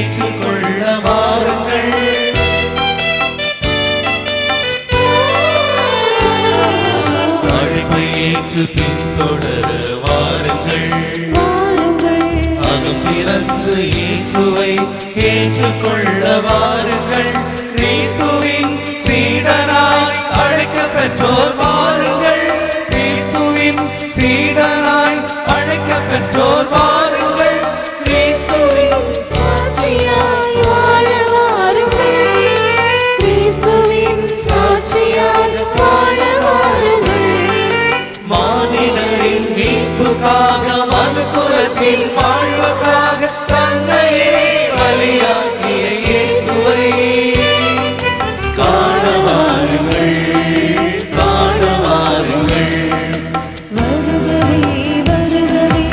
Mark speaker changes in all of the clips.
Speaker 1: ஏற்றுக்கொள்ள வாருங்கள். அழைப்பை ஏற்று பின்தொடர வாருங்கள். அகம் திறந்து இயேசுவை ஏற்றுக்கொள்ள வாருங்கள். கிறிஸ்துவின் சீடனாய் அழைக்க பெற்றோர் வாருங்கள். கிறிஸ்துவின் சீடனாய் அழைக்க பெற்றோர் வாருங்கள். கிறிஸ்துவின்
Speaker 2: சாட்சியாய் வாழ வாருங்கள். கிறிஸ்துவின் சாட்சியாய் வாழ வாருங்கள்.
Speaker 1: மானிடரின் மீட்புக்காக மனுக்குலத்தின் வாழ்வுக்காக தன்னையே பலியாக்கிய இயேசுவை காண வாருங்கள், காண வாருங்கள்.
Speaker 2: வருகவே வருகவே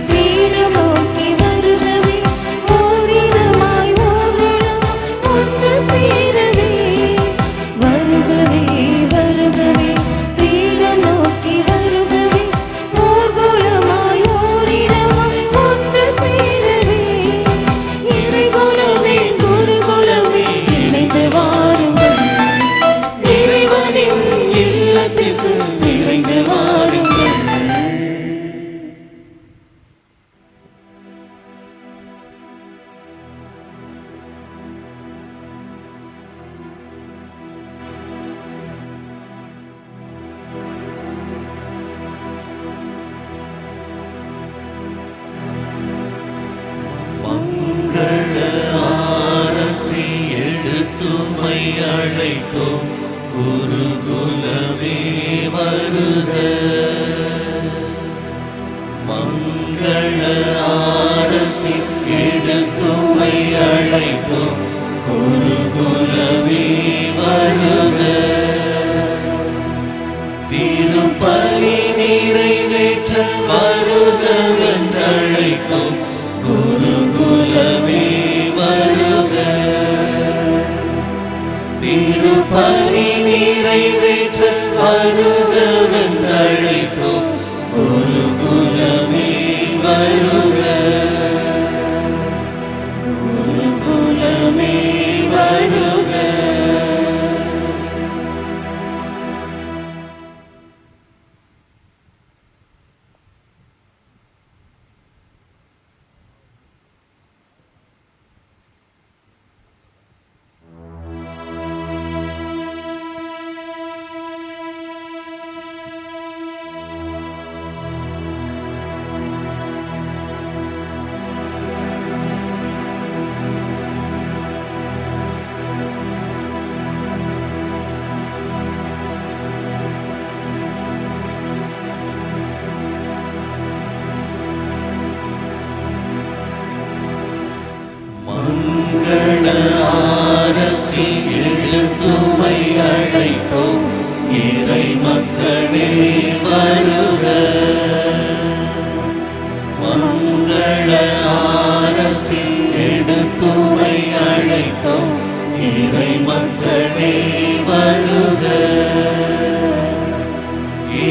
Speaker 2: பீடம் நோக்கி வருகவே ஓரிடமாய் ஓரிடம் ஒன்று சேரவே. வருகவே வருகவே பீடம் நோக்கி வருகவே ஓர்குலமாய் ஓரிடமாய் ஒன்று சேரவே. இறைகுலமே குருகுலமே இணைந்து வாருங்கள்.
Speaker 1: இறைவனின் இல்லத்திற்கு நிறைந்து வாருங்கள். மங்கள ஆரத்தி எடுத்துமை அழைத்தோம் குருகுலமே வருக. மங்கள ஆரத்தி எடுத்துமை அழைத்தோம் குருகுலமே வருக. திருப்பலி நிறைவேற்ற வருகவென்றழைத்தோம் குருகுலமே வருக. திருப்பலி நிறைவேற்ற வருகவென்றழைத்தோம் குருகுலமே வருக. குருகுலமே வருக. மங்கள ஆரத்தி எழுத்துமை அழைத்தோம் இறை மக்களே வருக. மங்கள ஆரத்தி எடுத்துமை அழைத்தோம் இறை மக்களே வருக.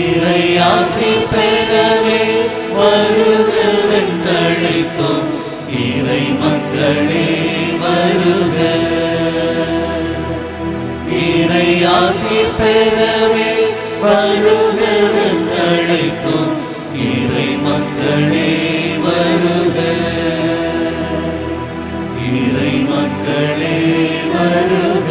Speaker 1: இறை ஆசி பெறவே வருகவென்றழைத்தோம் இறை மக்களே வருக. இறை ஆசி பெறவே வருகவென்றழைத்தோம் இறை மக்களே வருக. இறை மக்களே வருக.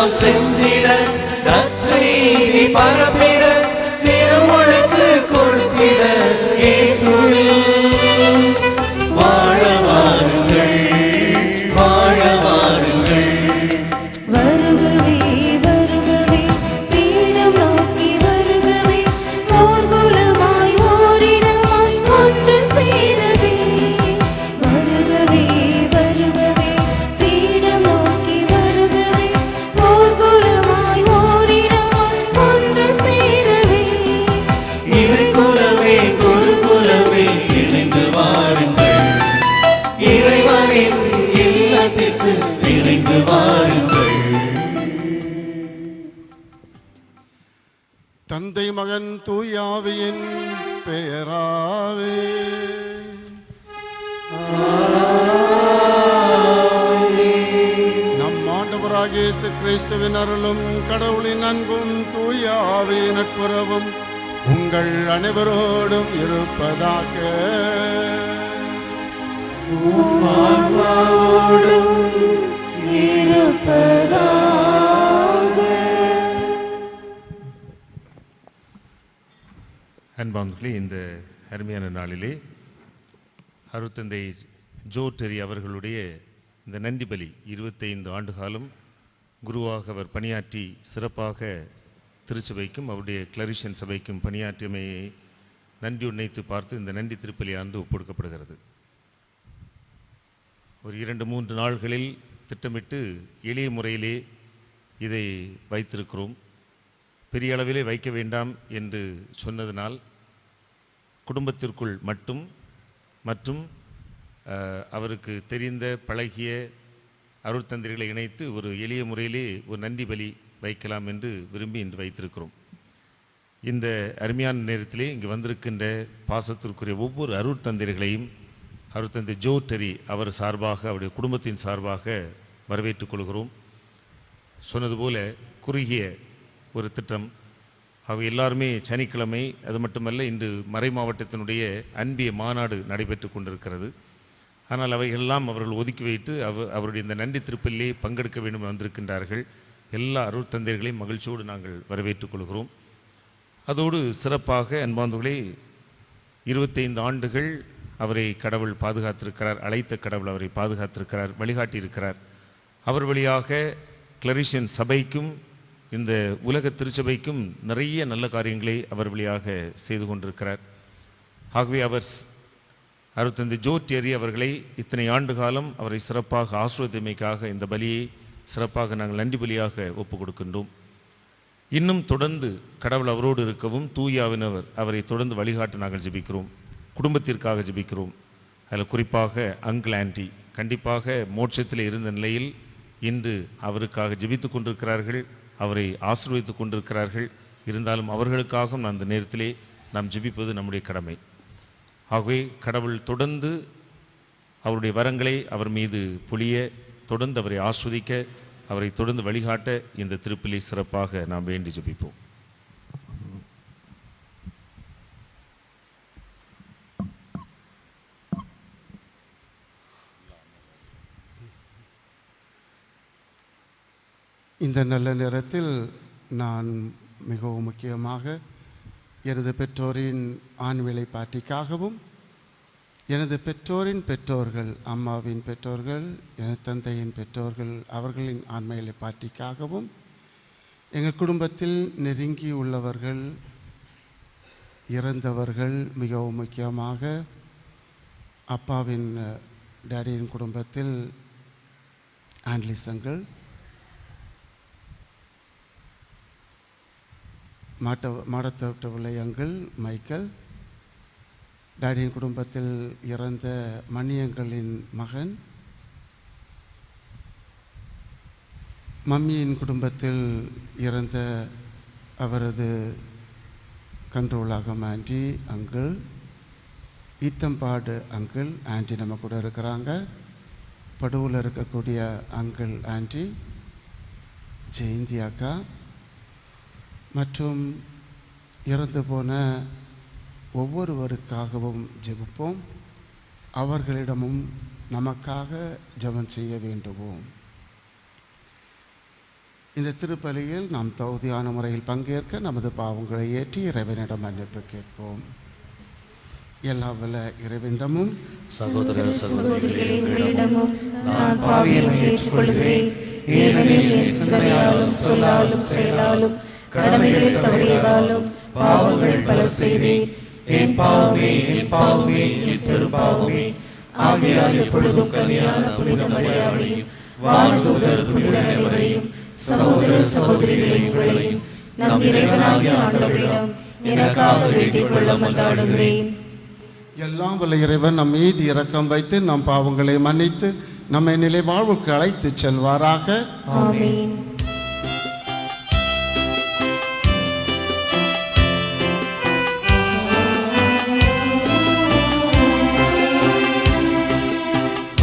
Speaker 1: உலகமெல்லாம் சென்றிட நற்செய்தி பரப்பிட திருமுழுக்கு கொடுத்திட இயேசுவில் வாழ வாருங்கள் வாழ வாருங்கள்.
Speaker 2: வருகவே வருகவே பீடம் நோக்கி வருகவே ஓர்குலமாய் ஓரிடமாய் ஒன்று சேரவே. வருகவே வருகவே பீடம் நோக்கி வருகவே ஓர்குலமாய் ஓரிடமாய் ஒன்று சேரவே.
Speaker 1: இறைக்குலமே குருகுலமே இணைந்து வாருங்கள், இறைவனின் இல்லத்திற்கு விரைந்து வாருங்கள்.
Speaker 3: தந்தை மகன் தூயாவியின் பெயராலே நம் ஆண்டவராகிய இயேசு கிறிஸ்துவின் அருளும் கடவுளின் அன்பும் தூயாவின் நட்புறவும் உங்கள் அனைவரோடும் இருப்பதாக.
Speaker 2: ஆன்மாவோடும் இருப்பதாக.
Speaker 4: அன்பார்ந்தவர்களே, இந்த அருமையான நாளிலே அருட்தந்தை ஜோ டெரி அவர்களுடைய இந்த நன்றி பலி 25 ஆண்டு காலம் குருவாக அவர் பணியாற்றி சிறப்பாக திருச்சபைக்கும் அவருடைய கிளரிஷன் சபைக்கும் பணியாற்றியமையை நன்றி உன்னைத்து பார்த்து இந்த நன்றி திருப்பலியானது ஒப்புக்கொடுக்கப்படுகிறது. ஒரு 2-3 நாள்களில் திட்டமிட்டு எளிய முறையிலே இதை வைத்திருக்கிறோம். பெரிய அளவிலே வைக்க வேண்டாம் என்று சொன்னதனால் குடும்பத்திற்குள் மட்டும் மற்றும் அவருக்கு தெரிந்த பழகிய அருட்தந்தைகளை இணைத்து ஒரு எளிய முறையிலே ஒரு நன்றி பலி வைக்கலாம் என்று விரும்பி இன்று வைத்திருக்கிறோம். இந்த அருமையான நேரத்திலே இங்கு வந்திருக்கின்ற பாசத்திற்குரிய ஒவ்வொரு அருட்தந்தைகளையும் அருட்தந்தை ஜோ டெரி அவர் சார்பாக அவருடைய குடும்பத்தின் சார்பாக வரவேற்றுக் கொள்கிறோம். சொன்னது போல குறுகிய ஒரு திட்டம். அவை எல்லாருமே சனிக்கிழமை, அது மட்டுமல்ல இன்று மறை மாவட்டத்தினுடைய அன்பிய மாநாடு நடைபெற்று கொண்டிருக்கிறது. ஆனால் அவைகளெல்லாம் அவர்கள் ஒதுக்கி வைத்து அவருடைய இந்த நன்றி திருப்பலிலே பங்கெடுக்க வேண்டும் வந்திருக்கின்றார்கள். எல்லா அருட்தந்தைகளையும் மகிழ்ச்சியோடு நாங்கள் வரவேற்றுக் கொள்கிறோம். அதோடு சிறப்பாக அன்பார்ந்தவர்களே, 25 ஆண்டுகள் அவரை கடவுள் பாதுகாத்திருக்கிறார். அழைத்த கடவுள் அவரை பாதுகாத்திருக்கிறார், வழிகாட்டியிருக்கிறார். அவர் வழியாக கிளரிஷன் சபைக்கும் இந்த உலக திருச்சபைக்கும் நிறைய நல்ல காரியங்களை அவர் வழியாக செய்து கொண்டிருக்கிறார். ஆகவே அவர் அருட்தந்தை ஜோ டெரி அவர்களை இத்தனை ஆண்டு காலம் அவரை சிறப்பாக ஆசிர்வதிமைக்காக இந்த பலியை சிறப்பாக நாங்கள் நன்றி பலியாக ஒப்புக் கொடுக்கின்றோம். இன்னும் தொடர்ந்து கடவுள் அவரோடு இருக்கவும் தூயாவினவர் அவரை தொடர்ந்து வழிகாட்ட நாங்கள் ஜெபிக்கிறோம். குடும்பத்திற்காக ஜெபிக்கிறோம். அதில் குறிப்பாக அங்கிள் ஆண்டி கண்டிப்பாக மோட்சத்தில் இருந்த நிலையில் இன்று அவருக்காக ஜெபித்து கொண்டிருக்கிறார்கள், அவரை ஆசீர்வதித்துக் கொண்டிருக்கிறார்கள். இருந்தாலும் அவர்களுக்காகவும் அந்த நேரத்திலே நாம் ஜெபிப்பது நம்முடைய கடமை. ஆகவே கடவுள் தொடர்ந்து அவருடைய வரங்களை அவர் மீது பொழிய, தொடர்ந்து அவரை ஆஸ்வதிக்க, அவரை தொடர்ந்து வழிகாட்ட இந்த திருப்பலி சிறப்பாக நாம் வேண்டி ஜெபிப்போம்.
Speaker 3: இந்த நல்ல நேரத்தில் நான் மிகவும் முக்கியமாக எனது பெற்றோரின் ஆண்விலை பாட்டிக்காகவும், எனது பெற்றோரின் பெற்றோர்கள், அம்மாவின் பெற்றோர்கள், எனது தந்தையின் பெற்றோர்கள் அவர்களின் ஆண்மையிலை பாட்டிக்காகவும், எங்கள் குடும்பத்தில் நெருங்கி உள்ளவர்கள், இறந்தவர்கள், மிகவும் முக்கியமாக அப்பாவின் டேடியின் குடும்பத்தில் ஆண்ட்லிசங்கள், மாடத்தோட்ட விளையங்கள் மைக்கேல், டாடியின் குடும்பத்தில் இறந்த மணியங்களின் மகன், மம்மியின் குடும்பத்தில் இறந்த அவரது கண்ட்ரோலாக ஆண்டி அங்கிள், ஈத்தம்பாடு அங்கிள் ஆண்டி நம்ம கூட இருக்கிறாங்க, படுவில் இருக்கக்கூடிய அங்கிள் ஆண்டி, ஜெயந்தி அக்கா மற்றும் இறந்து போன ஒவ்வொருவருக்காகவும் ஜெபிப்போம். அவர்களிடமும் நமக்காக ஜெபம் செய்ய வேண்டுவோம். இந்த திருப்பலியில் நாம் தகுதியான முறையில் பங்கேற்க நமது பாவங்களை ஏற்றி இறைவனிடம் மன்னிப்பு கேட்போம். எல்லா வல்ல இறைவனிடமும்
Speaker 1: சகோதர சகோதரிகளிடமும் நான் பாவியனை ஏற்றுக்கொள்கிறேன். ஏனெனில் என் சிந்தனையாலும் சொல்லாலும் செயலாலும் கடமைகள் தவறியதாலும் பாவங்கள் பல செய்தேன். என் பாவமே என் பாவமே என் பெரும் பாவமே. ஆகையால் எப்பொழுதும் கன்னியான புனித மரியாதையும் வானதூதர் புனித அனைவரையும் சகோதர சகோதரிகளையும் உங்களையும் நம் இறைவனாகிய ஆண்டவரிடம் எனக்காக வேண்டிக் கொள்ள மன்றாடுகிறேன்.
Speaker 3: எல்லாம் வல்ல இறைவன் நம் மீது இரக்கம் வைத்து நம் பாவங்களை மன்னித்து நம்மை நிலை வாழ்வுக்கு அழைத்து செல்வாராக.
Speaker 2: ஆமென்.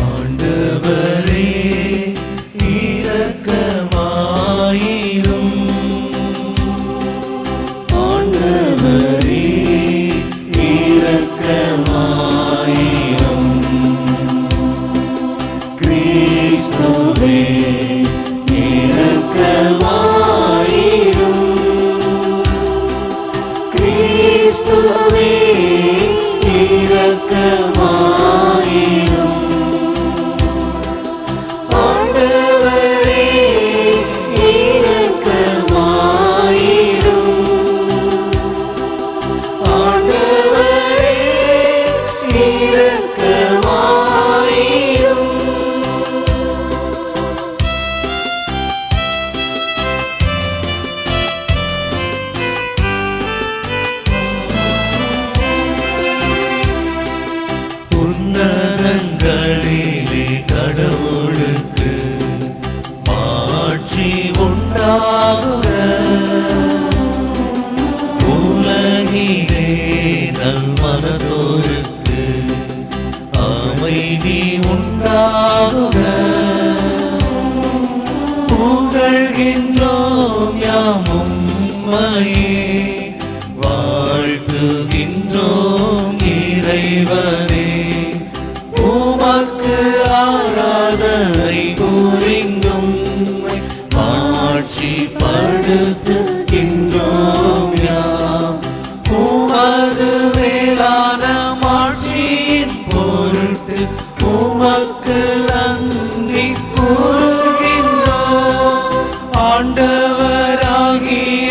Speaker 1: ஆண்டவரே இரக்கமாயிரும். ஆண்டவரே இரக்கமாயிரும். கிறிஸ்துவே இரக்கமாயிரும். கிறிஸ்துவே இரக்கமாயிரும். ஆண்டவரே இரக்கமாயிரும். ஆண்டவரே இரக்கமாயிரும். உன்னதங்களிலே கடவுளுக்கு மாட்சி உண்டாகுக. உலகிலே நல்மனதோருக்கு அமைதி உண்டாகுக. புகழ்கின்றோம் யாம் உம்மையே, வாழ்த்துகின்றோம் இறைவனே. உமக்கு ஆராதனை புரிந்தும் மாட்சிப்படுத்துகின்றோம் யாம். உமது மேலான மாட்சியின் பொருட்டு உமக்கு நன்றி கூறுகின்றோம். ஆண்டவராகிய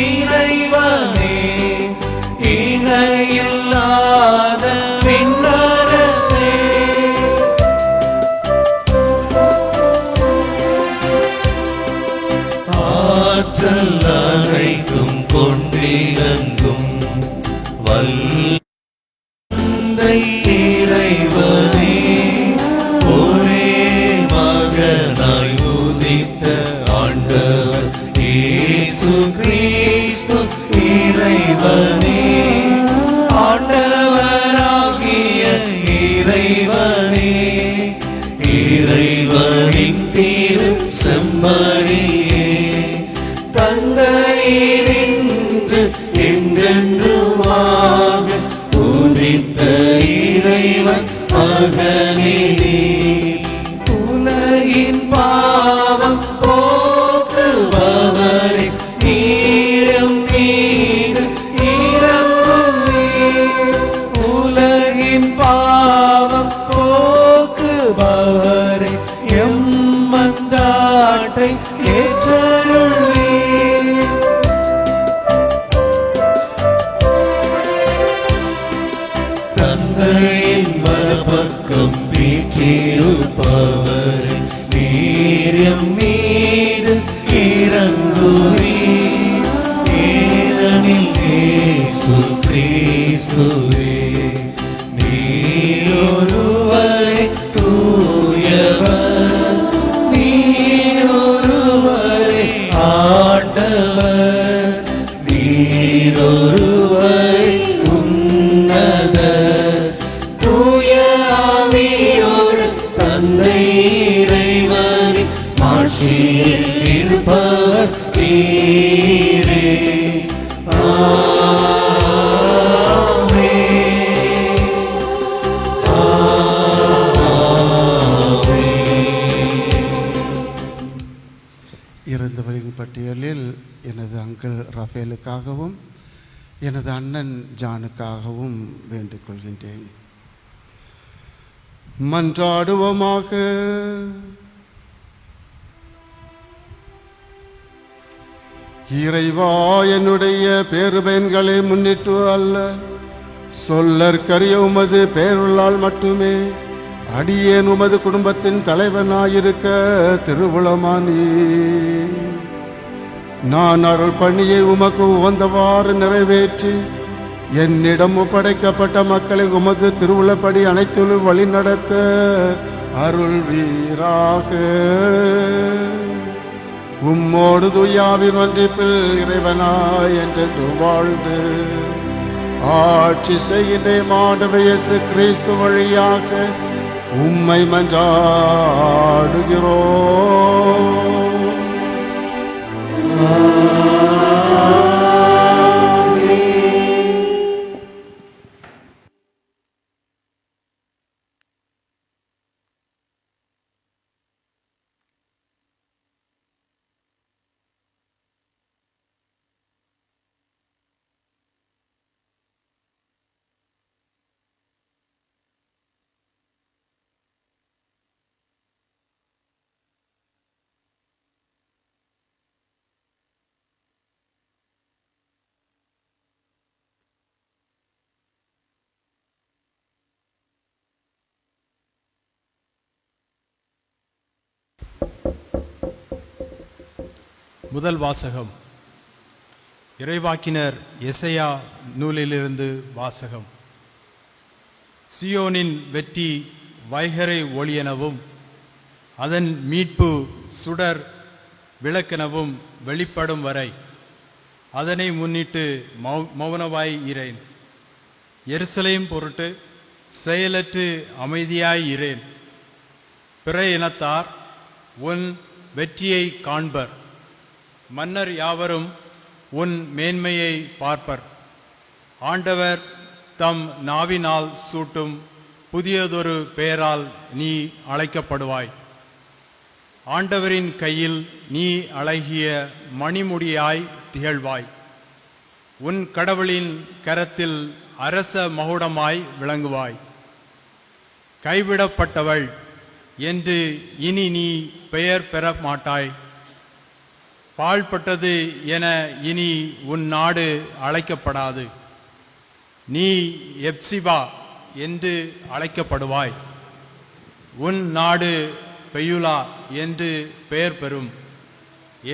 Speaker 1: இறைவனே, இணையில்லாத விண்ணரசே, ஆற்றல் அனைத்தும் கொண்டிறங்கும் வல்லை இறைவனே, ஒரே மகனாய் உதித்த ஆண்டவர் இயேசு கிறிஸ்து இறைவனே. ஆண்டவராகிய இறைவனே, இறைவனின் திரு செம்மறியே, தந்தையினின்று என்றென்றுமாக உதித்த இறைவன் மகனே நீர். உலகின் பாவம் போக்குபவரே, நீரும் மீது இரங்கும் நீர். உலகின் பாவம் போக்குபவரே, எம் மன்றாட்டை ஏற்றருள்வீர். தந்தையின் வலப்பக்கம் வீற்றிருப்பவரே, நீரும் மீது இரங்குவீர். ஏனெனில் இயேசு கிறிஸ்துவே நீரொருவரே தூயவர், நீரொருவரே ஆண்டவர், நீரொருவரே உன்னதர். தூய ஆவியே
Speaker 3: ரஃபேலுக்காகவும் எனது அண்ணன் ஜானுக்காகவும் வேண்டிக் கொள்கின்றேன். மன்றாடுவோமாக. இறைவா, என்னுடைய பேருபயன்களை முன்னிட்டு அல்ல, சொல்லற்கரிய உமது பேருள்ளால் மட்டுமே அடியேன் உமது குடும்பத்தின் தலைவனாயிருக்க திருவுளமானி. நான் அருள் பணியை உமக்கு உகந்தவாறு நிறைவேற்றி என்னிடம் ஒப்படைக்கப்பட்ட மக்களை உமது திருவுளப்படி அனைத்திலும் வழி நடத்த அருள் வீராக. உம்மோடு தூயாவின் ஒன்றிப்பில் இறைவனாய் என்று வாழ்ந்து ஆட்சி செய்கின்ற ஆண்டவர் இயேசு கிறிஸ்து வழியாக உம்மை மன்றாடுகிறோம்.
Speaker 5: முதல் வாசகம் இறைவாக்கினர் எசையா நூலிலிருந்து வாசகம். சியோனின் வெற்றி வைகரை ஒளியெனவும் அதன் மீட்பு சுடர் விளக்கெனவும் வெளிப்படும் வரை அதனை முன்னிட்டு மௌனமாய் இரேன். எருசலேம் பொருட்டு செயலற்று அமைதியாய் இரேன். பிற இனத்தார் உன் வெற்றியை காண்பர். மன்னர் யாவரும் உன் மேன்மையை பார்ப்பர். ஆண்டவர் தம் நாவினால் சூட்டும் புதியதொரு பெயரால் நீ அழைக்கப்படுவாய். ஆண்டவரின் கையில் நீ அழகிய மணிமுடியாய் திகழ்வாய். உன் கடவுளின் கரத்தில் அரச மகுடமாய் விளங்குவாய். கைவிடப்பட்டவள் என்று இனி நீ பெயர் பெற மாட்டாய். பாழ்பட்டது என இனி உன் நாடு அழைக்கப்படாது. நீ எப்சிபா என்று அழைக்கப்படுவாய். உன் நாடு பெயுலா என்று பெயர் பெறும்.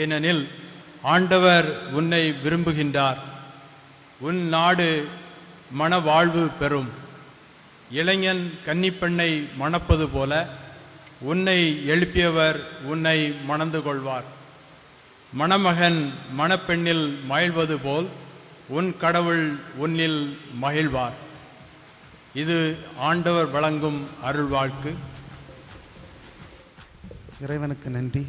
Speaker 5: ஏனெனில் ஆண்டவர் உன்னை விரும்புகின்றார். உன் நாடு மனவாழ்வு பெறும். இளைஞன் கன்னிப்பெண்ணை மணப்பது போல உன்னை எழுப்பியவர் உன்னை மணந்து கொள்வார். மணமகன் மணப்பெண்ணில் மகிழ்வது போல் உன் கடவுள் உன்னில் மகிழ்வார். இது ஆண்டவர் வழங்கும் அருள்வாழ்க்கு.
Speaker 3: இறைவனுக்கு நன்றி.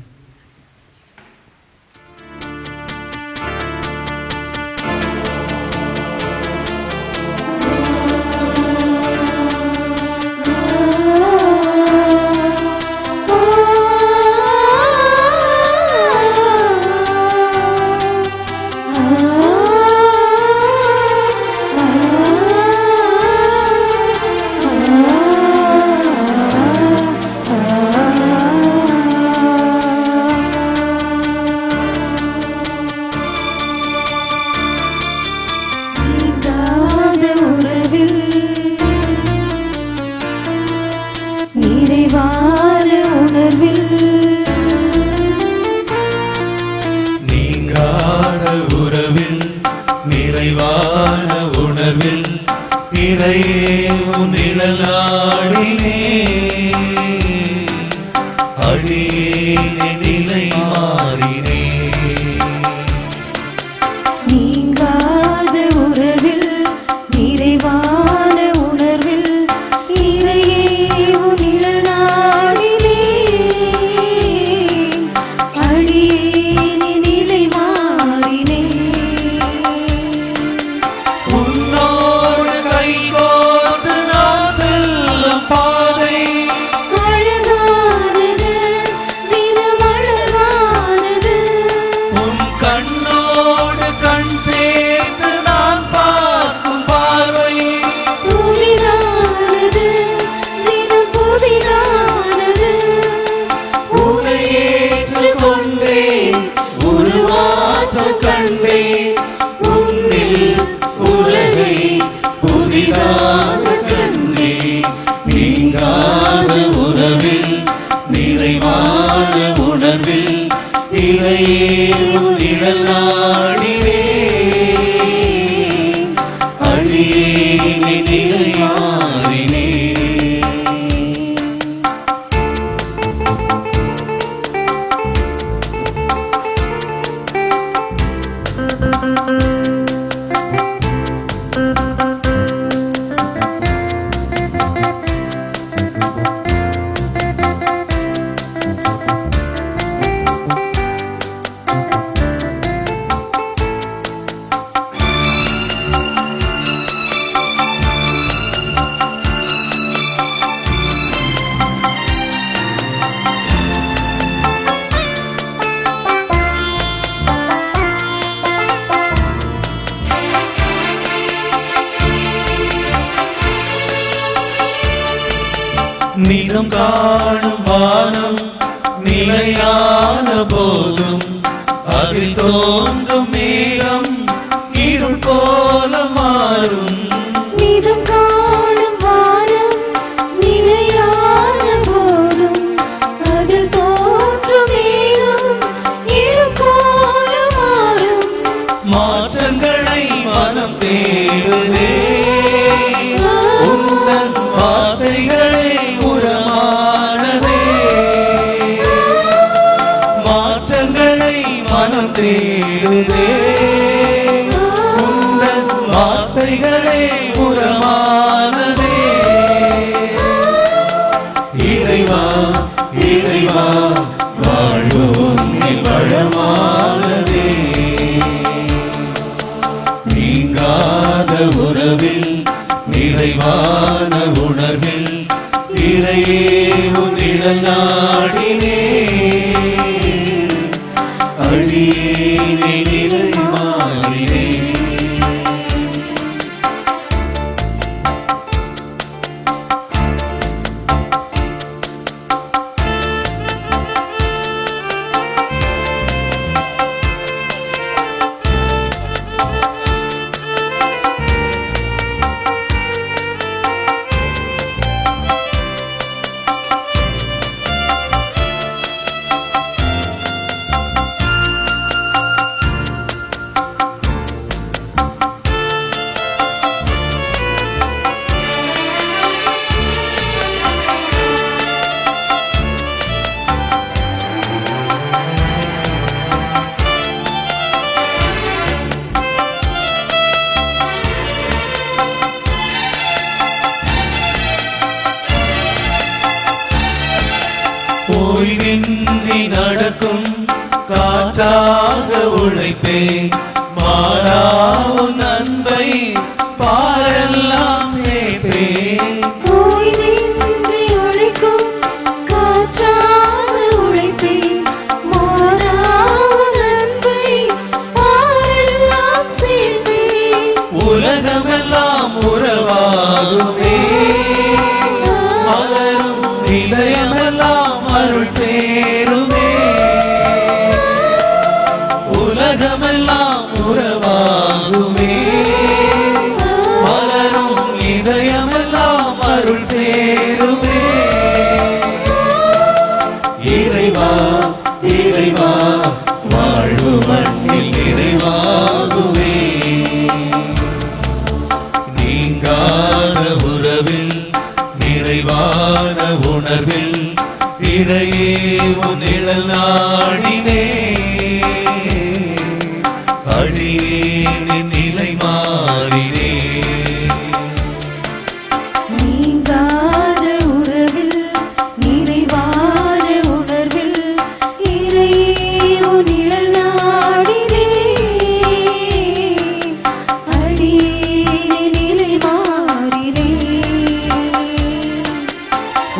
Speaker 1: உன்னோடு கைகோர்த்து நான் செல்லும் பாதை நீங்காத உறவில் நிறைவான உணர்வில் இறையே உன் நிழல் நாடினே அடியேனை நிலை மாறினே. நிதம் காணும் வானம் நிலையான போதும் அதில் தோன்றும் மேகம் இருள் போல மாறும்.
Speaker 2: நிதம் காணும் வானம் நிலையான போதும் அதில் தோன்றும் மேகம் இருள் போல மாறும்.
Speaker 1: மாற்றங்களை மனம் தேடுதே உந்தன் வார்த்தைகளே உரமானதே. மாற்றங்களை மனம் தேடுதே உந்தன் வார்த்தைகளே உரமானதே. இறைவா இறைவா வாழ்வு உன்னில் வளமானதே. நீங்காத உறவில் நிறைவான உணர்வில் இறையே உன் நிழல் நாடினே அடியேனை நிலை மாறினே. ஓய்வின்றி நடக்கும் காற்றாக உழைப்பே மாறா உன் அன்பை பாரெல்லாம் சேர்ப்பே.
Speaker 2: ஓய்வின்றி உழைக்கும் காற்றாக உழைப்பே மாறா உன் அன்பை பாரெல்லாம் சேர்ப்பே.
Speaker 1: உலகமெல்லாம் உறவாகுமே மலரும் இதயமெல்லாம் அருள் சேருமே. உலகமெல்லாம் உறவாகுமே மலரும் இதயமெல்லாம் அருள் சேருமே. இறைவா இறைவா வாழ்வு மண்ணில் நிறைவாகுவே. நீங்காத உறவில் நிறைவான உணர்வில் இறையே உன் நிழல் நாடினே அடியேனின் நிலை மாறினே.
Speaker 2: நீங்காத உறவில் நிறைவான உணர்வில் இறையே உன் நிழல் நாடினே அடியேனை நிலை மாறினே.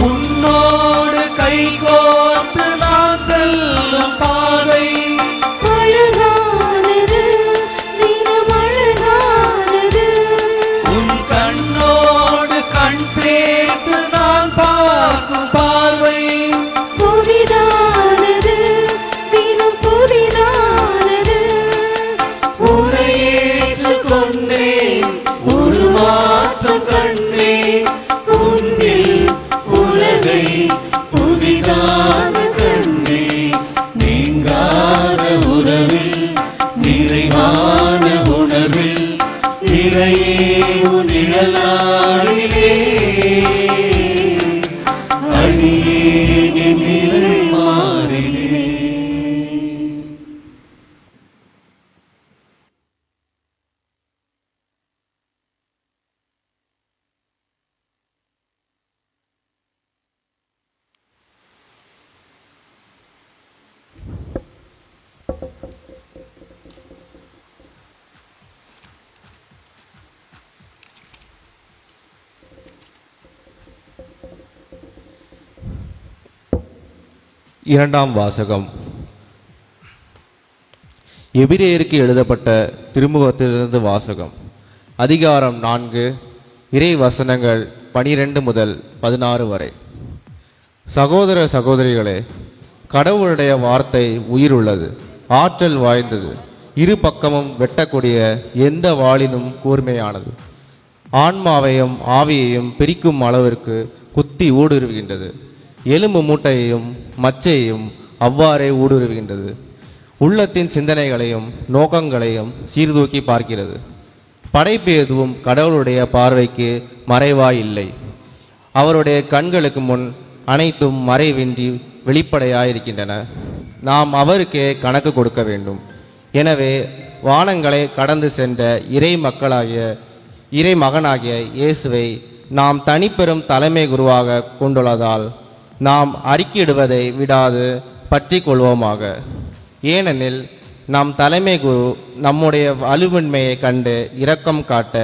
Speaker 1: உன்னோடு கை கோர்த்து நான் செல்லும்
Speaker 6: இரண்டாம் வாசகம். எபிரேயருக்கு எழுதப்பட்ட திருமுகத்திலிருந்து வாசகம். அதிகாரம் 4, இறை வசனங்கள் 12 முதல் 16 வரை. சகோதர சகோதரிகளே, கடவுளுடைய வார்த்தை உயிருள்ளது, ஆற்றல் வாய்ந்தது, இரு பக்கமும் வெட்டக்கூடிய எந்த வாளினும் கூர்மையானது, ஆன்மாவையும் ஆவியையும் பிரிக்கும் அளவிற்கு குத்தி ஊடுருவுகின்றது, எலும்பு மூட்டையையும் மச்சையையும் அவ்வாறே ஊடுருவுகின்றது, உள்ளத்தின் சிந்தனைகளையும் நோக்கங்களையும் சீர்தூக்கி பார்க்கிறது. படைப்பு எதுவும் கடவுளுடைய பார்வைக்கு மறைவாய் இல்லை. அவருடைய கண்களுக்கு முன் அனைத்தும் மறைவின்றி வெளிப்படையாயிருக்கின்றன. நாம் அவருக்கே கணக்கு கொடுக்க வேண்டும். எனவே வானங்களை கடந்து சென்ற இறை மகனாகிய இயேசுவை நாம் தனிப்பெரும் தலைமை குருவாக கொண்டுள்ளதால் நாம் அறிக்கையிடுவதை விடாது பற்றி கொள்வோமாக. ஏனெனில் நம் தலைமை குரு நம்முடைய வலுவின்மையை கண்டு இரக்கம் காட்ட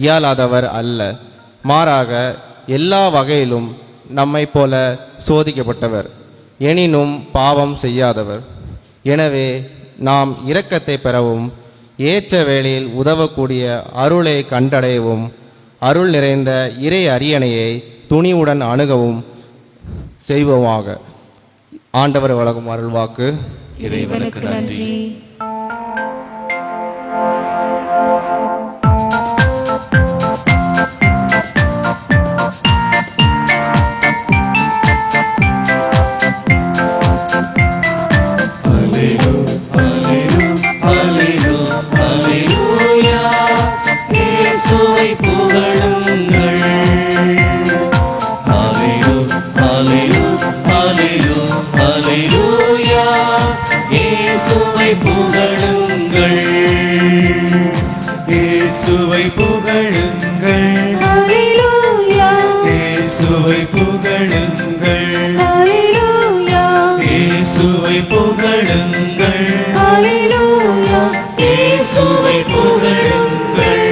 Speaker 6: இயலாதவர் அல்ல. மாறாக எல்லா வகையிலும் நம்மை போல சோதிக்கப்பட்டவர், எனினும் பாவம் செய்யாதவர். எனவே நாம் இரக்கத்தை பெறவும் ஏற்ற வேளையில் உதவக்கூடிய அருளை கண்டடையவும் அருள் நிறைந்த இறை அரியணையை துணிவுடன் அணுகவும் செய்வோமாக. ஆண்டவர் வழங்கும் அருள்வாக்கு.
Speaker 1: இறைவனுக்கு நன்றி. இயேசுவை புகழுங்கள், இயேசுவை புகழுங்கள், இயேசுவை புகழுங்கள், இயேசுவை புகழுங்கள்.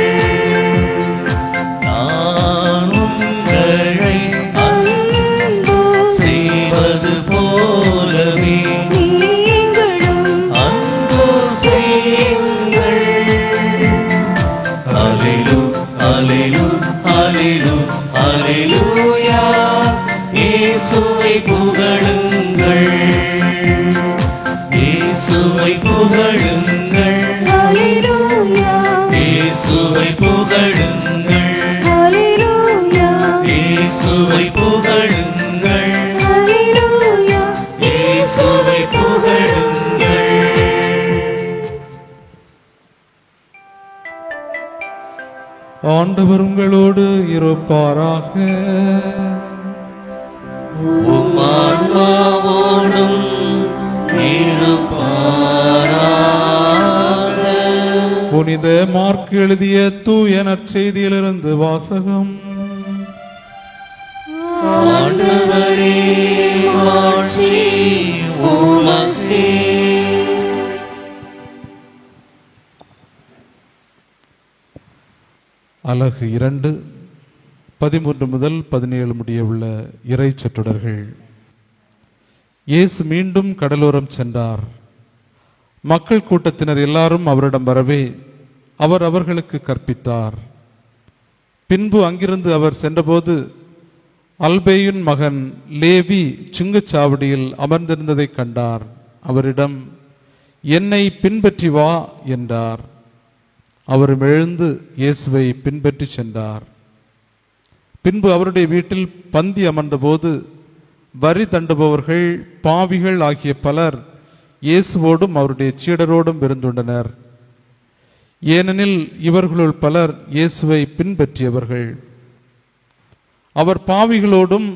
Speaker 1: நான் உங்களை அன்பு செய்வது போலவே அன்பு செய்யுங்கள். அல்லேலூயா, இயேசுவை புகழுங்கள், இயேசுவை புகழுங்கள், இயேசுவை புகழுங்கள், இயேசுவை புகழுங்கள், இயேசுவை புகழுங்கள்.
Speaker 7: ஆண்டவர் உங்களோடு இருப்பாராக.
Speaker 1: உம் ஆன்மாவோடும் இருப்பாராக.
Speaker 7: புனித மார்க் எழுதிய தூய நற்செய்தியிலிருந்து வாசகம்.
Speaker 1: ஆண்டவரே, மாட்சி உமக்கே.
Speaker 7: அலகு 2, 13 முதல் 17 முடிய உள்ள இறை சொற்றொடர்கள். இயேசு மீண்டும் கடலோரம் சென்றார். மக்கள் கூட்டத்தினர் எல்லாரும் அவரிடம் வரவே அவர் அவர்களுக்கு கற்பித்தார். பின்பு அங்கிருந்து அவர் சென்றபோது அல்பேயின் மகன் லேவி சுங்கச்சாவடியில் அமர்ந்திருந்ததை கண்டார். அவரிடம், என்னை பின்பற்றி வா என்றார். அவரும் எழுந்து இயேசுவை பின்பற்றி சென்றார். பின்பு அவருடைய வீட்டில் பந்தி அமர்ந்தபோது வரி தண்டுபவர்கள், பாவிகள் ஆகிய பலர் இயேசுவோடும் அவருடைய சீடரோடும் விருந்துண்டனர். ஏனெனில் இவர்களுள் பலர் இயேசுவை பின்பற்றியவர்கள். அவர் பாவிகளோடும்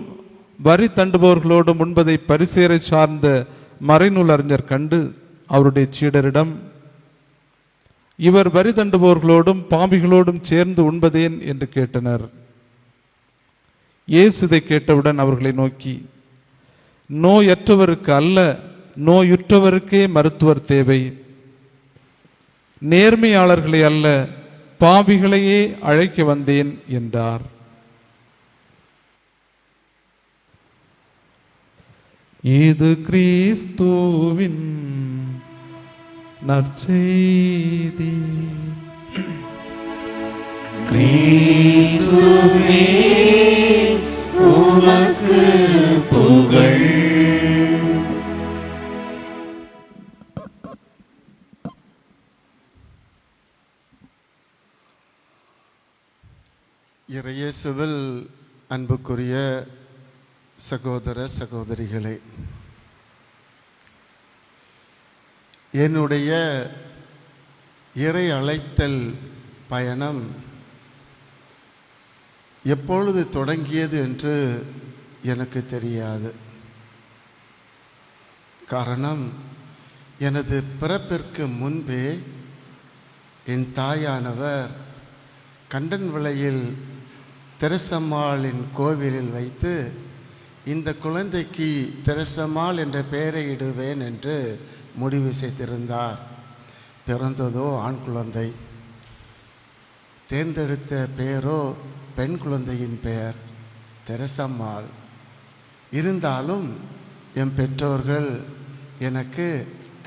Speaker 7: வரி தண்டுபவர்களோடும் உண்பதை பரிசேரை சார்ந்த மறைநூல் அறிஞர் கண்டு அவருடைய சீடரிடம், இவர் வரி தண்டுபவர்களோடும் பாவிகளோடும் சேர்ந்து உண்பதேன் என்று கேட்டனர். இயேசு இதை கேட்டவுடன் அவர்களை நோக்கி, நோயற்றவருக்கு அல்ல, நோயுற்றவருக்கே மருத்துவர் தேவை. நேர்மையாளர்களை அல்ல, பாவிகளையே அழைக்க வந்தேன் என்றார். இது கிறிஸ்துவின் நற்செய்தி.
Speaker 1: கிறிஸ்துவே உமக்கு புகழ்.
Speaker 3: இறையேசுவில் அன்புக்குரிய சகோதர சகோதரிகளே, என்னுடைய இறை அழைத்தல் பயணம் எப்பொழுது தொடங்கியது என்று எனக்கு தெரியாது. காரணம், எனது பிறப்பிற்கு முன்பே என் தாயானவர் கண்டன்விளையில் தெரசம்மாளின் கோவிலில் வைத்து இந்த குழந்தைக்கு தெரசம்மாள் என்ற பெயரை இடுவேன் என்று முடிவு செய்திருந்தார். பிறந்ததோ ஆண் குழந்தை, தேர்ந்தெடுத்த பெயரோ பெண் குழந்தையின் பெயர் தெரசம்மாள். இருந்தாலும் என் பெற்றோர்கள் எனக்கு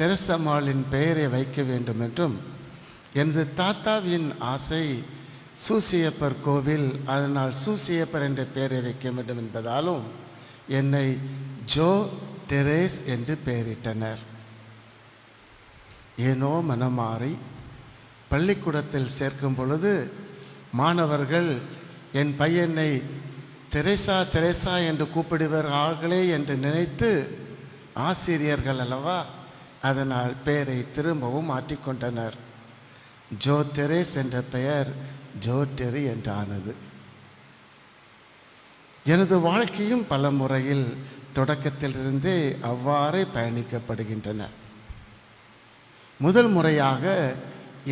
Speaker 3: தெரசம்மாளின் பெயரை வைக்க வேண்டும் என்றும், எனது தாத்தாவின் ஆசை சூசியப்பர் கோவில், அதனால் சூசியப்பர் என்ற பெயரை வைக்க வேண்டும் என்பதாலும் என்னை ஜோ தெரேஸ் என்று பெயரிட்டனர். ஏனோ மனமாறி பள்ளிக்கூடத்தில் சேர்க்கும் பொழுது மாணவர்கள் என் பையனை தெரேசா தெரேசா என்று கூப்பிடுவார்களே என்று நினைத்து, ஆசிரியர்கள் அல்லவா, அதனால் பெயரை திரும்பவும் மாற்றிக்கொண்டனர். ஜோ தெரேஸ் என்ற பெயர் ஜோ டெரி என்றானது. எனது வாழ்க்கையும் பல முறையில் தொடக்கத்திலிருந்தே அவ்வாறே பயணிக்கப்படுகின்றன. முதல் முறையாக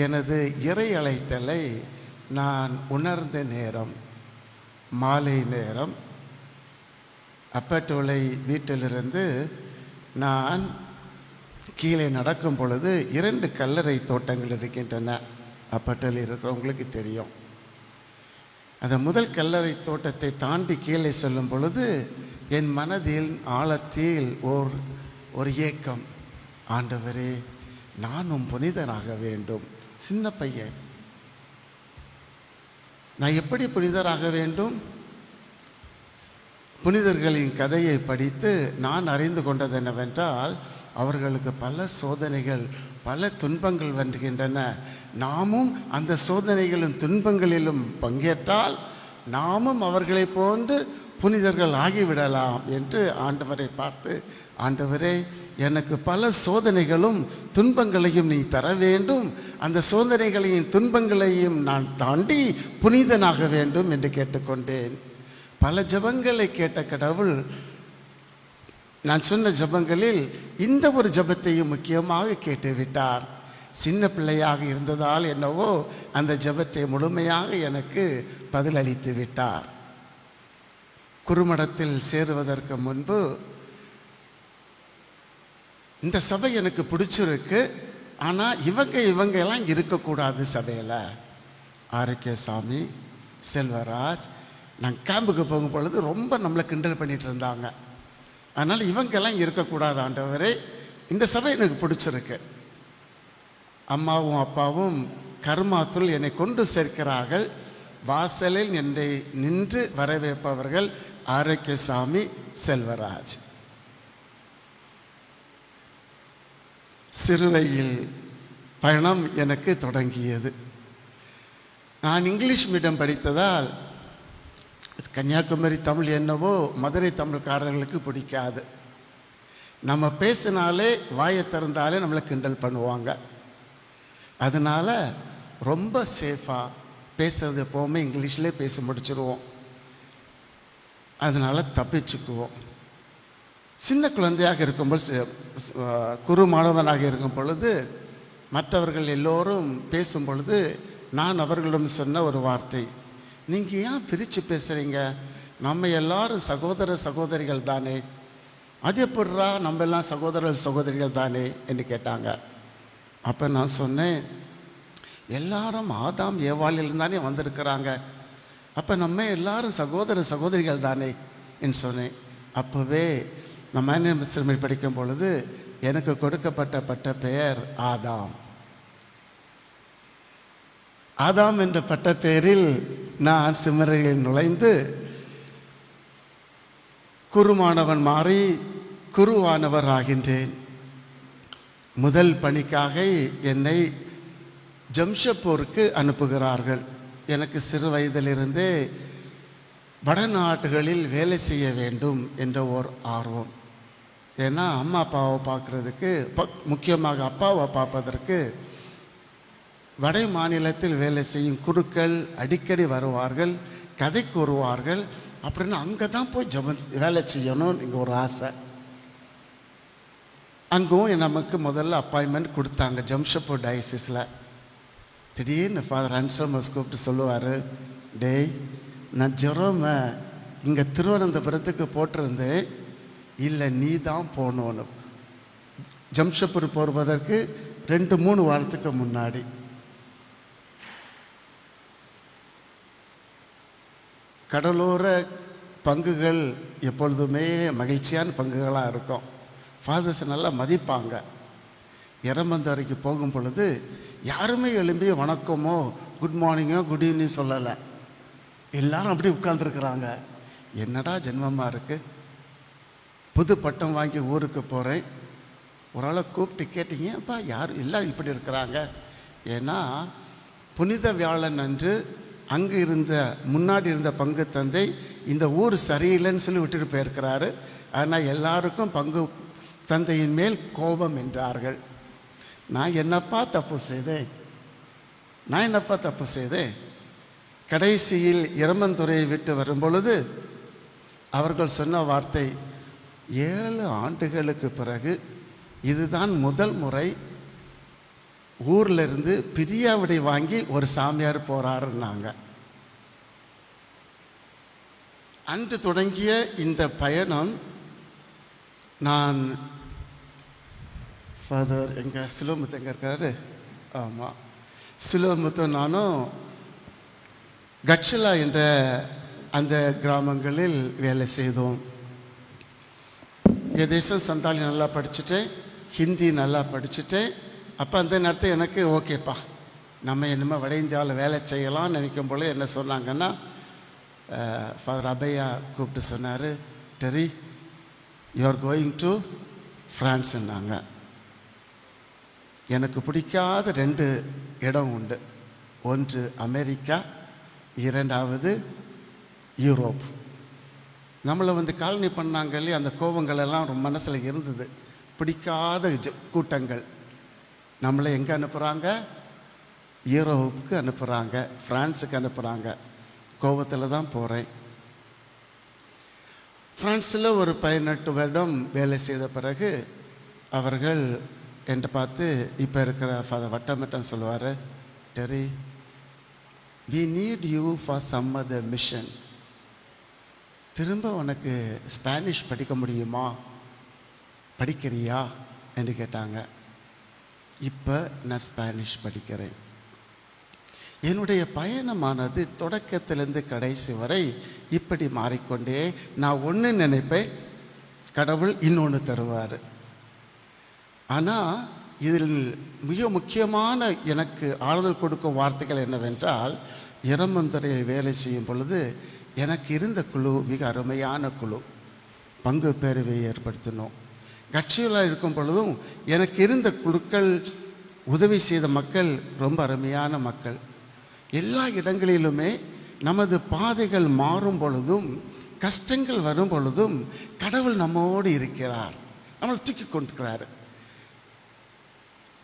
Speaker 3: எனது இறை அழைத்தலை நான் உணர்ந்த நேரம் மாலை நேரம். அப்பட்டோலை வீட்டிலிருந்து நான் கீழே நடக்கும் பொழுது 2 கல்லறை தோட்டங்கள் இருக்கின்றன. அப்பட்டோல் இருக்கிறவங்களுக்கு தெரியும். அந்த முதல் கல்லறை தோட்டத்தை தாண்டி கீழே செல்லும் பொழுது என் மனதில் ஆழத்தில் ஒரு ஏக்கம், ஆண்டவரே நானும் புனிதனாக வேண்டும். சின்ன பையன், நான் எப்படி புனிதராக வேண்டும்? புனிதர்களின் கதையை படித்து நான் அறிந்து கொண்டது என்னவென்றால், அவர்களுக்கு பல சோதனைகள் பல துன்பங்கள் வருகின்றன. நாமும் அந்த சோதனைகளும் துன்பங்களிலும் பங்கேற்றால் நாமும் அவர்களை போன்று புனிதர்கள் ஆகிவிடலாம் என்று ஆண்டவரை பார்த்து, ஆண்டவரே எனக்கு பல சோதனைகளும் துன்பங்களையும் நீ தர வேண்டும், அந்த சோதனைகளையும் துன்பங்களையும் நான் தாண்டி புனிதனாக வேண்டும் என்று கேட்டுக்கொண்டேன். பல ஜெபங்களை கேட்ட கடவுள் நான் சொன்ன ஜெபங்களில் இந்த ஒரு ஜெபத்தையும் முக்கியமாக கேட்டுவிட்டார். சின்ன பிள்ளையாக இருந்ததால் என்னவோ அந்த ஜெபத்தை முழுமையாக எனக்கு பதிலளித்து விட்டார். குருமடத்தில் சேருவதற்கு முன்பு இந்த சபை எனக்கு பிடிச்சிருக்கு, ஆனால் இவங்க எல்லாம் இருக்கக்கூடாது சபையில். ஆரோக்கியசாமி, செல்வராஜ், நான் கேம்புக்கு போகும் பொழுது ரொம்ப நம்மளை கிண்டல் பண்ணிட்டு இருந்தாங்க. அதனால் இவங்கெல்லாம் இருக்கக்கூடாது ஆண்டவரே, இந்த சபை எனக்கு பிடிச்சிருக்கு. அம்மாவும் அப்பாவும் கர்மாத்துள் என்னை கொண்டு சேர்க்கிறார்கள். வாசலில் என்னை நின்று வரவேற்பவர்கள் ஆரோக்கியசாமி, செல்வராஜ். சிறுவையில் பயணம் எனக்கு தொடங்கியது. நான் இங்கிலீஷ் மீடியம் படித்ததால் கன்னியாகுமரி தமிழ் என்னவோ மதுரை தமிழ்காரர்களுக்கு பிடிக்காது. நம்ம பேசினாலே வாயை திறந்தாலே நம்மளை கிண்டல் பண்ணுவாங்க. அதனால் ரொம்ப சேஃபாக பேசுறது எப்போவுமே இங்கிலீஷ்லேயே பேசி முடிச்சிருவோம். அதனால் தப்பிச்சுக்குவோம். சின்ன குழந்தையாக இருக்கும்போது, குறு மாணவனாக இருக்கும் பொழுது மற்றவர்கள் எல்லோரும் பேசும் பொழுது நான் அவர்களிடம் சொன்ன ஒரு வார்த்தை, நீங்கள் ஏன் பிரித்து பேசுகிறீங்க? நம்ம எல்லாரும் சகோதர சகோதரிகள் தானே, அது எப்படிரா நம்ம எல்லாம் சகோதரர் சகோதரிகள் தானே என்று கேட்டாங்க. அப்போ நான் சொன்னேன், எல்லாரும் ஆதாம் ஏவாளில் தானே வந்திருக்கிறாங்க, அப்போ நம்ம எல்லாரும் சகோதர சகோதரிகள் தானே என்று சொன்னேன். அப்போவே நான் மேனேஜ்மெண்ட் படிக்கும் பொழுது எனக்கு கொடுக்கப்பட்ட பட்ட பெயர் ஆதாம். ஆதாம் என்ற பட்ட பெயரில் நான் சிம்மறையில் நுழைந்து குருமானவன் மாறி குருவானவர் ஆகின்றேன். முதல் பணிக்காக என்னை ஜம்ஷெட்பூருக்கு அனுப்புகிறார்கள். எனக்கு சிறு வயதிலிருந்தே வடநாடுகளில் வேலை செய்ய வேண்டும் என்ற ஒரு ஆர்வம். ஏன்னா அம்மா அப்பாவை பார்க்குறதுக்கு, முக்கியமாக அப்பாவை பார்ப்பதற்கு வட மாநிலத்தில் வேலை செய்யும் குருக்கள் அடிக்கடி வருவார்கள், கதை கூறுவார்கள். அப்படின்னு அங்கே தான் போய் வேலை செய்யணும்னு இங்கே ஒரு ஆசை. அங்கும் நமக்கு முதல்ல அப்பாயின்மெண்ட் கொடுத்தாங்க ஜம்ஷெட்பூர் டயசிஸில். திடீர்னு ஃபாதர் அன்சல்மஸ் கூப்பிட்டு சொல்லுவார், டேய் நான் ஜெரோமை இங்கே திருவனந்தபுரத்துக்கு போட்டிருந்தேன், இல்லை நீ தான் போகணுன்னு. ஜம்ஷெட்பூர் போடுவதற்கு 2-3 வாரத்துக்கு முன்னாடி. கடலோர பங்குகள் எப்பொழுதுமே மகிழ்ச்சியான பங்குகளாக இருக்கும். ஃபாதர்ஸ் நல்லா மதிப்பாங்க. எரமந்தரைக்கு போகும் பொழுது யாருமே எழும்பி வணக்கமோ குட் மார்னிங்கோ குட் ஈவினிங் சொல்லலை. எல்லாரும் அப்படி உட்கார்ந்துருக்குறாங்க. என்னடா ஜென்மமாக இருக்குது, புது பட்டம் வாங்கி ஊருக்கு போகிறேன். ஒரு ஆளை கூப்பிட்டு கேட்டீங்க, அப்பா யார் எல்லாம் இப்படி இருக்கிறாங்க? ஏன்னா புனித வியாழன் அன்று அங்கே இருந்த முன்னாடி இருந்த பங்கு தந்தை இந்த ஊர் சரியில்லைன்னு சொல்லி விட்டுட்டு போயிருக்கிறாரு. ஆனால் எல்லாருக்கும் பங்கு தந்தையின் மேல் கோபம் என்றார்கள். நான் என்னப்பா தப்பு செய்தேன்? கடைசியில் எரமந்துறையை விட்டு வரும் பொழுது அவர்கள் சொன்ன வார்த்தை, 7 ஆண்டுகளுக்கு பிறகு இதுதான் முதல் முறை ஊர்ல இருந்து பிரியாவிடை வாங்கி ஒரு சாமியார் போறாருன்னாங்க. அன்று தொடங்கிய இந்த பயணம் நான் ஃபாதர் எங்கள் சிலோமுத்து எங்கே இருக்காரு? ஆமாம், சிலோமுத்து நானும் கட்சிலா என்ற அந்த கிராமங்களில் வேலை செய்தோம். என் தேசம் சந்தாலி நல்லா படிச்சுட்டேன், ஹிந்தி நல்லா படிச்சுட்டேன். அப்போ அந்த நேரத்தில் எனக்கு ஓகேப்பா, நம்ம இனிமேல் வட இந்தியாவில் வேலை செய்யலாம்னு நினைக்கும் போல என்ன சொன்னாங்கன்னா, ஃபாதர் அபையா கூப்பிட்டு சொன்னார், Terry you are going to ஃப்ரான்ஸ்ன்னாங்க. எனக்கு பிடிக்காத 2 இடம் உண்டு. ஒன்று அமெரிக்கா, 2வது யூரோப். நம்மளை காலனி பண்ணாங்க இல்லையா, அந்த கோபங்கள் எல்லாம் ரொம்ப மனசில் இருந்தது. பிடிக்காத கூட்டங்கள் நம்மளை எங்கே அனுப்புகிறாங்க? யூரோப்புக்கு அனுப்புகிறாங்க, ஃப்ரான்ஸுக்கு அனுப்புகிறாங்க. கோபத்தில் தான் போகிறேன். ஃப்ரான்ஸில் ஒரு 18 வருடம் வேலை செய்த பிறகு அவர்கள் என்கிட்ட பார்த்து, இப்போ இருக்கிற ஃபாதர் வட்டமிட்டன் சொல்லுவார், Terry we need you for some other mission. திரும்ப உனக்கு ஸ்பானிஷ் படிக்க முடியுமா, படிக்கிறியா என்று கேட்டாங்க. இப்போ நான் ஸ்பானிஷ் படிக்கிறேன். என்னுடைய பயணமானது தொடக்கத்திலிருந்து கடைசி வரை இப்படி மாறிக்கொண்டே, நான் ஒன்று நினைப்பேன், கடவுள் இன்னொன்று தருவார். ஆனால் இதில் மிக முக்கியமான எனக்கு ஆறுதல் கொடுக்கும் வார்த்தைகள் என்னவென்றால், எரமந்துறையில் வேலை செய்யும் பொழுது எனக்கு இருந்த குழு மிக அருமையான குழு. பங்கு பேரவையை ஏற்படுத்தினோம். கட்சியில் இருக்கும் பொழுதும் எனக்கு இருந்த குழுக்கள், உதவி செய்த மக்கள் ரொம்ப அருமையான மக்கள். எல்லா இடங்களிலுமே நமது பாதைகள் மாறும் பொழுதும், கஷ்டங்கள் வரும் பொழுதும் கடவுள் நம்மோடு இருக்கிறார், நம்மளை தூக்கி கொண்டிருக்கிறார்.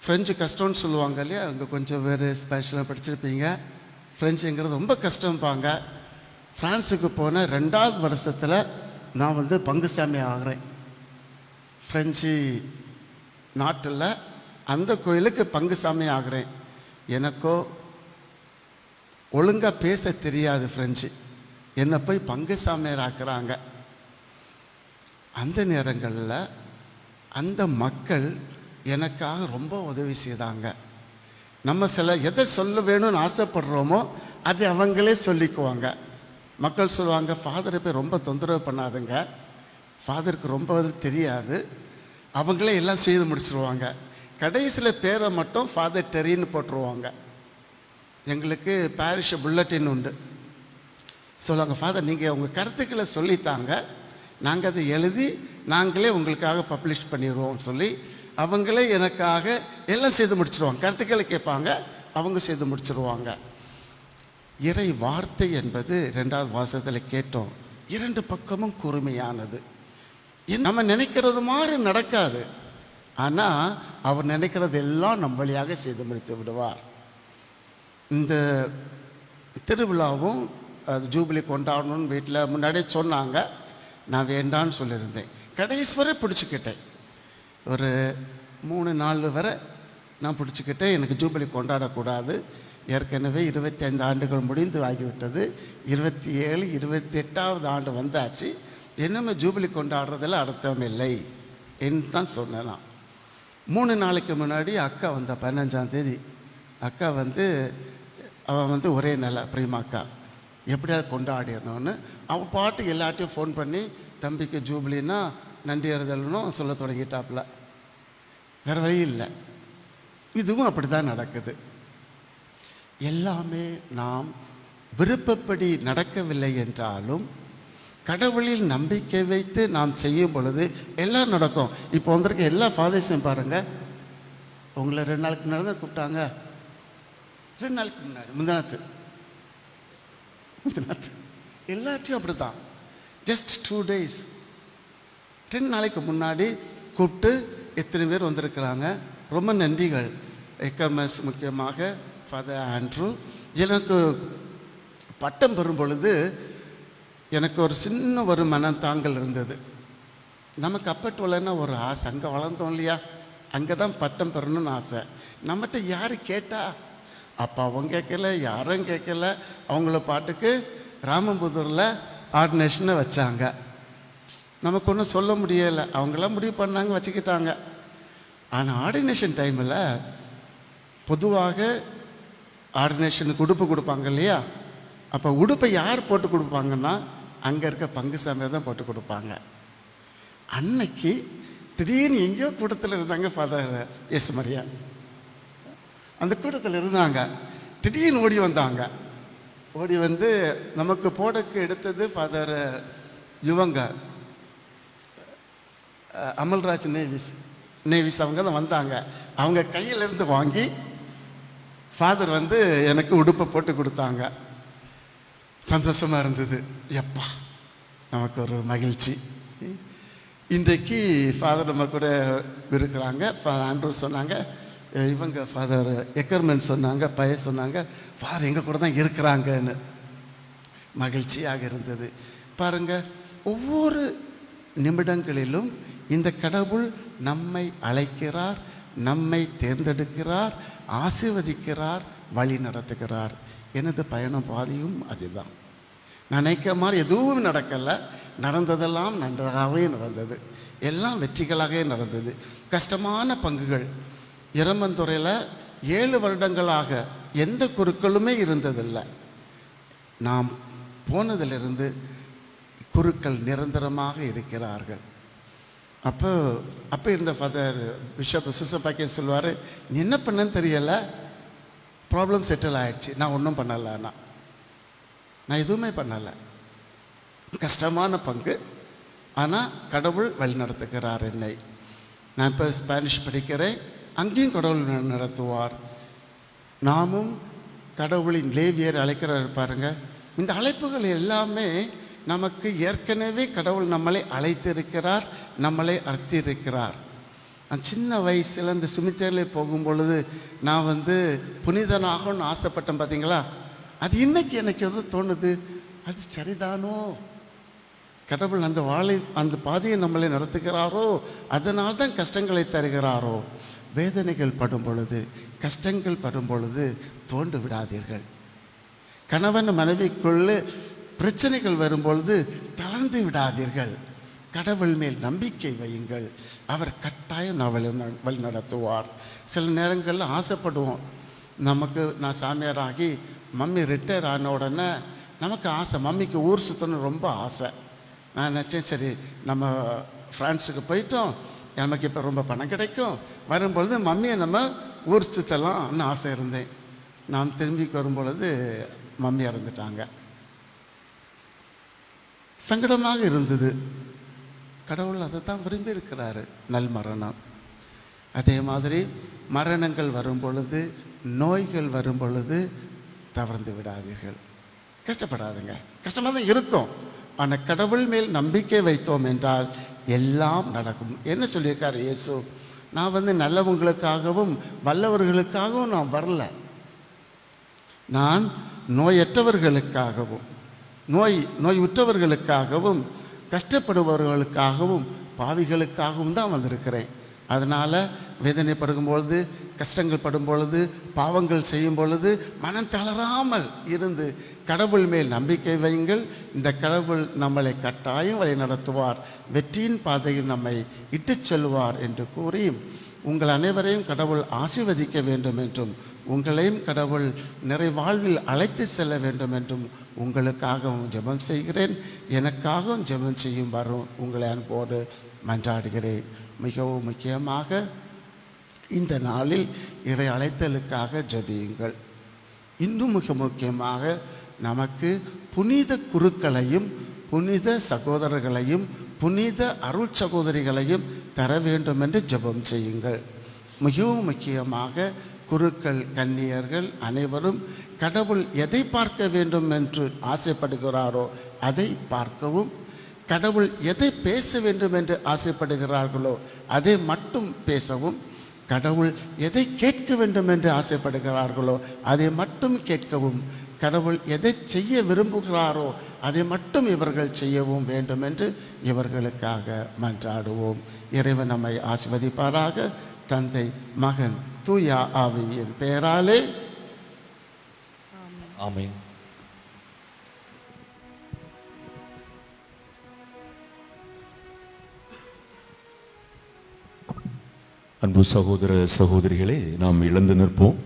Speaker 3: ஃப்ரெஞ்சு கஷ்டம்னு சொல்லுவாங்க இல்லையா, அங்கே கொஞ்சம் பேர் ஸ்பெஷலாக படிச்சிருப்பீங்க. ஃப்ரெஞ்சுங்கிறது ரொம்ப கஷ்டம்பாங்க. ஃப்ரான்ஸுக்கு போன 2வது வருஷத்தில் நான் பங்குசாமி ஆகிறேன். ஃப்ரெஞ்சு நாட்டில் அந்த கோயிலுக்கு பங்குசாமி ஆகிறேன். எனக்கோ ஒழுங்காக பேச தெரியாது ஃப்ரெஞ்சு. என்னை போய் பங்குசாமியார் ஆக்குறாங்க. அந்த நேரங்களில் அந்த மக்கள் எனக்காக ரொம்ப உதவி செய்தாங்க. நம்ம எதை சொல்ல வேணும்னு ஆசைப்படுறோமோ அதை அவங்களே சொல்லிக்குவாங்க. மக்கள் சொல்லுவாங்க, ஃபாதரை போய் ரொம்ப தொந்தரவு பண்ணாதுங்க, ஃபாதருக்கு ரொம்ப தெரியாது, அவங்களே எல்லாம் செய்து முடிச்சிருவாங்க. கடைசியில் பேரை மட்டும் ஃபாதர் டெரின்னு போட்டுருவாங்க. எங்களுக்கு பாரிஷ் புல்லட்டின் உண்டு. சொல்லுவாங்க, ஃபாதர் நீங்கள் உங்கள் கருத்துக்களை சொல்லித்தாங்க, நாங்கள் அதை எழுதி நாங்களே உங்களுக்காக பப்ளிஷ் பண்ணிடுவோம் சொல்லி அவங்களே எனக்காக எல்லாம் செய்து முடிச்சிருவாங்க. கருத்துக்களை கேட்பாங்க, அவங்க செய்து முடிச்சிருவாங்க. இறை வார்த்தை என்பது 2வது வாசகத்தில் கேட்டோம், 2 பக்கமும் கூர்மையானது. நம்ம நினைக்கிறது மாதிரி நடக்காது, ஆனால் அவர் நினைக்கிறது எல்லாம் நம் வழியாக செய்து முடித்து விடுவார். இந்த திருவிழாவும் அது ஜூபிலி கொண்டாடணும்னு வீட்டில் முன்னாடியே சொன்னாங்க. நான் வேண்டான்னு சொல்லியிருந்தேன். கடைசி வரை பிடிச்சிக்கிட்டேன். ஒரு 3-4 வரை நான் பிடிச்சிக்கிட்டேன். எனக்கு ஜூபிலி கொண்டாடக்கூடாது. ஏற்கனவே 25 ஆண்டுகள் முடிந்து ஆகிவிட்டது. 27, 28வது ஆண்டு வந்தாச்சு. இன்னுமே ஜூபிலி கொண்டாடுறதில் அர்த்தம் இல்லை என்று தான் சொன்னேன். 3 நாளைக்கு முன்னாடி அக்கா வந்த 15ஆம் தேதி அக்கா அவன் ஒரே நல்ல பிரியமாக்கா எப்படியாவது கொண்டாடிடணும்னு அவன் பாட்டு எல்லாட்டையும் ஃபோன் பண்ணி தம்பிக்கு ஜூபிலின்னா நன்றி அறிதல்னும் சொல்ல தொடங்கிட்டாப்புல. வேறு வழி இல்லை. இதுவும் அப்படி தான் நடக்குது. எல்லாமே நாம் விருப்பப்படி நடக்கவில்லை என்றாலும் கடவுளில் நம்பிக்கை வைத்து நாம் செய்யும் பொழுது எல்லாம் நடக்கும். இப்போ வந்திருக்க எல்லா ஃபாதர்ஸையும் பாருங்கள். உங்களை 2 நாளுக்கு முன்னாடி தான் கூப்பிட்டாங்க. 2 நாளுக்கு முன்னாடி முந்தினாத்து எல்லாத்தையும் அப்படி தான். ஜஸ்ட் 2 days 2 நாளைக்கு முன்னாடி கூப்பிட்டு எத்தனை பேர் வந்திருக்கிறாங்க. ரொம்ப நன்றிகள். எக்கமஸ் முக்கியமாக ஃபாதர் ஆண்ட்ரூ. எனக்கு பட்டம் பெறும் பொழுது எனக்கு ஒரு சின்ன ஒரு மனத்தாங்கல் இருந்தது. நமக்கு அப்பட்டுவலன்னா ஒரு ஆசை, அங்கே வளர்ந்தோம் இல்லையா, அங்கே தான் பட்டம் பெறணும்னு ஆசை. நம்மகிட்ட யார் கேட்டா? அப்போ அவங்க கேட்கல, யாரும் கேட்கல. அவங்கள பாட்டுக்கு ராமபுதூரில் ஆர்டினேஷனை வச்சாங்க. நமக்கு ஒன்றும் சொல்ல முடியலை. அவங்களாம் முடிவு பண்ணாங்க, வச்சுக்கிட்டாங்க. ஆனால் ஆர்டினேஷன் டைமில் பொதுவாக ஆர்டினேஷனுக்கு உடுப்பு கொடுப்பாங்க இல்லையா, அப்போ உடுப்பை யார் போட்டு கொடுப்பாங்கன்னா அங்கே இருக்க பங்கு சாமியை தான் போட்டு கொடுப்பாங்க. அன்னைக்கு திடீர்னு எங்கேயோ கூட்டத்தில் இருந்தாங்க ஃபாதர் எஸ் மரியா. அந்த கூட்டத்தில் இருந்தாங்க. திடீர்னு ஓடி வந்தாங்க. ஓடி வந்து நமக்கு போடக்கு எடுத்தது ஃபாதர் இவங்க அமல்ராஜ் நேவிஸ் அவங்க தான் வந்தாங்க. அவங்க கையிலேருந்து வாங்கி ஃபாதர் எனக்கு உடுப்பை போட்டு கொடுத்தாங்க. சந்தோஷமாக இருந்தது. எப்பா நமக்கு ஒரு மகிழ்ச்சி. இன்றைக்கு ஃபாதர் நம்ம கூட இருக்கிறாங்க. ஃபாதர் ஆண்ட்ரூ சொன்னாங்க, இவங்க ஃபாதர் எக்கர்மன் சொன்னாங்க, பையன் சொன்னாங்க, ஃபாதர் எங்கள் கூட தான் இருக்கிறாங்கன்னு. மகிழ்ச்சியாக இருந்தது. பாருங்கள், ஒவ்வொரு நிமிடங்களிலும் இந்த கடவுள் நம்மை அழைக்கிறார், நம்மை தேர்ந்தெடுக்கிறார், ஆசீர்வதிக்கிறார், வழி நடத்துகிறார். எனது பயணம் பாதியும் அதுதான். நினைக்க மாதிரி எதுவும் நடக்கலை. நடந்ததெல்லாம் நன்றாகவே நடந்தது. எல்லாம் வெற்றிகளாகவே நடந்தது. கஷ்டமான பங்குகள். இரமந்துறையில் 7 வருடங்களாக எந்த குருக்களுமே இருந்ததில்லை. நாம் போனதிலிருந்து குருக்கள் நிரந்தரமாக இருக்கிறார்கள். அப்போ இருந்த ஃபாதர் பிஷப் சுசப்பாக்கே சொல்லுவார், நீ என்ன பண்ணன்னு தெரியலை, ப்ராப்ளம் செட்டில் ஆயிடுச்சு, நான் ஒன்றும் பண்ணலை, நான் எதுவுமே பண்ணலை. கஷ்டமான பங்கு, ஆனால் கடவுள் வழி நடத்துகிறார் என்னை. நான் இப்போ ஸ்பானிஷ் படிக்கிறேன், அங்கேயும் கடவுள் நடத்துவார். நாமும் கடவுளின் லேவியர் அழைக்கிறார் பாருங்க. இந்த அழைப்புகள் எல்லாமே நமக்கு ஏற்கனவே கடவுள் நம்மளை அழைத்திருக்கிறார், நம்மளை அழைத்திருக்கிறார். சின்ன வயசில் இந்த சிமித்தேரியில் போகும் பொழுது நான் புனிதனாகணும்னு ஆசைப்பட்டேன் பார்த்தீங்களா. அது இன்னைக்கு எனக்கு எது தோணுது, அது சரிதானோ, கடவுள் அந்த பாதையை நம்மளை நடத்துகிறாரோ, அதனால் தான் கஷ்டங்களை தருகிறாரோ. வேதனைகள் படும் பொழுது, கஷ்டங்கள் படும் பொழுது தோண்டு விடாதீர்கள். கணவன் மனைவிக்குள்ள பிரச்சனைகள் வரும்பொழுது தளர்ந்து விடாதீர்கள். கடவுள் மேல் நம்பிக்கை வையுங்கள், அவர் கட்டாயம் வழி நடத்துவார். சில நேரங்களில் ஆசைப்படுவோம், நான் சாமியாராகி மம்மி ரிட்டையர் ஆன உடனே நமக்கு ஆசை, மம்மிக்கு ஊர் சுற்றணும் ரொம்ப ஆசை. நான் நினச்சேன், சரி நம்ம ஃப்ரான்ஸுக்கு போயிட்டோம், நமக்கு இப்போ ரொம்ப பணம் கிடைக்கும், வரும்பொழுது மம்மியை நம்ம ஊர் சுற்றலாம்னு ஆசை இருந்தேன். நான் திரும்பி வரும்பொழுது மம்மி இறந்துட்டாங்க. சங்கடமாக இருந்தது. கடவுள் அதை தான் விரும்பி இருக்கிறாரு, நல் மரணம். அதே மாதிரி மரணங்கள் வரும் பொழுது, நோய்கள் வரும் பொழுது தவறந்து விடாதீர்கள், கஷ்டப்படாதுங்க. கஷ்டமாக தான் இருக்கும், ஆனால் கடவுள் மேல் நம்பிக்கை வைத்தோம் என்றால் எல்லாம் நடக்கும். என்ன சொல்லியிருக்கார் இயேசு? நான் நல்லவங்களுக்காகவும் வல்லவர்களுக்காகவும் நான் வரல, நான் நோயற்றவர்களுக்காகவும் நோயுற்றவர்களுக்காகவும் கஷ்டப்படுபவர்களுக்காகவும் பாவிகளுக்காகவும் தான் வந்திருக்கிறேன். அதனால் வேதனைப்படும் பொழுது, கஷ்டங்கள் படும் பொழுது, பாவங்கள் செய்யும் பொழுது மனம் தளராமல் இருந்து கடவுள் மேல் நம்பிக்கை வையுங்கள். இந்த கடவுள் நம்மளை கட்டாயம் வழி நடத்துவார், வெற்றியின் பாதையில் நம்மை இட்டுச் செல்வார் என்று கூறி, உங்கள் அனைவரையும் கடவுள் ஆசீர்வதிக்க வேண்டும் என்றும், உங்களையும் கடவுள் நிறைவாழ்வில் அழைத்து செல்ல வேண்டும் என்றும் உங்களுக்காகவும் ஜெபம் செய்கிறேன். எனக்காகவும் ஜெபம் செய்யும் வரும் உங்களை அன்போடு மன்றாடுகிறேன். மிகவும் முக்கியமாக இந்த நாளில் இறை அழைத்தலுக்காக ஜெபியுங்கள். இன்னும் மிக முக்கியமாக நமக்கு புனித குருக்களையும் புனித சகோதரர்களையும் புனித அருள் சகோதரிகளையும் தர வேண்டும் என்று ஜெபம் செய்யுங்கள். மிகவும் முக்கியமாக குருக்கள், கன்னியர்கள் அனைவரும் கடவுள் எதை பார்க்க வேண்டும் என்று ஆசைப்படுகிறாரோ அதை பார்க்கவும், கடவுள் எதை பேச வேண்டும் என்று ஆசைப்படுகிறார்களோ அதை மட்டும் பேசவும், கடவுள் எதை கேட்க வேண்டும் என்று ஆசைப்படுகிறார்களோ அதை மட்டும் கேட்கவும், கடவுள் எதை செய்ய விரும்புகிறாரோ அதை மட்டும் இவர்கள் செய்யவும் வேண்டும் என்று இவர்களுக்காக மன்றாடுவோம். இறைவன் நம்மை ஆசீர்வதிப்பாராக. தந்தை, மகன், தூய ஆவியின் பெயராலே
Speaker 1: ஆமென். அன்பு சகோதர சகோதரிகளே, நாம் இழந்து நிற்போம்.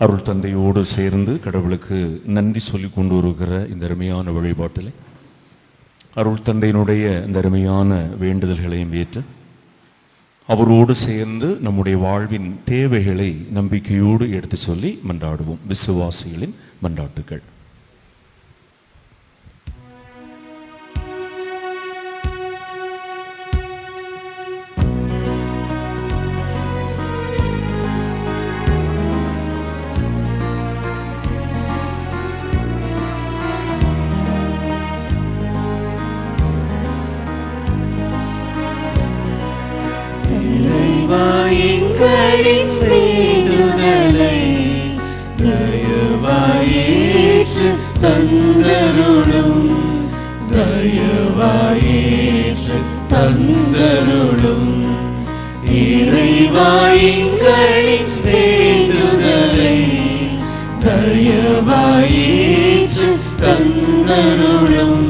Speaker 1: அருள் தந்தையோடு சேர்ந்து கடவுளுக்கு நன்றி சொல்லி கொண்டு வருகிற இந்த அருமையான வழிபாட்டில் அருள் தந்தையினுடைய இந்த அருமையான வேண்டுதல்களையும் ஏற்று அவரோடு சேர்ந்து நம்முடைய வாழ்வின் தேவைகளை நம்பிக்கையோடு எடுத்து சொல்லி மன்றாடுவோம். விசுவாசிகளின் மன்றாட்டுகள்.
Speaker 2: எங்களின் வேண்டுதலை தயவாயேற்று தந்தருளும், தயவாயேற்று தந்தருளும். இறைவா எங்களின் வேண்டுதலை தயவாயேற்று தந்தருளும்,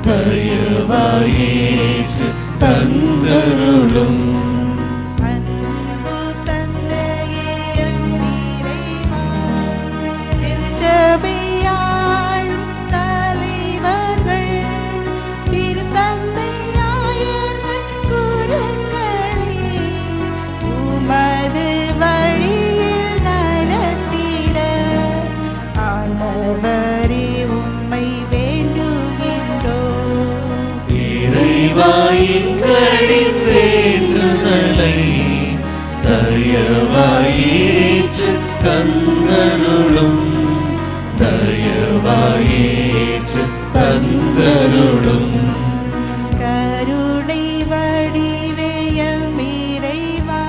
Speaker 2: தயவாயேற்று தந்தருளும்.
Speaker 1: எங்களின் வேண்டுதலை தயவாயேற்று தந்தருளும், தயவாயேற்று தந்தருளும்.
Speaker 2: கருணை வடிவேயம் இறைவா,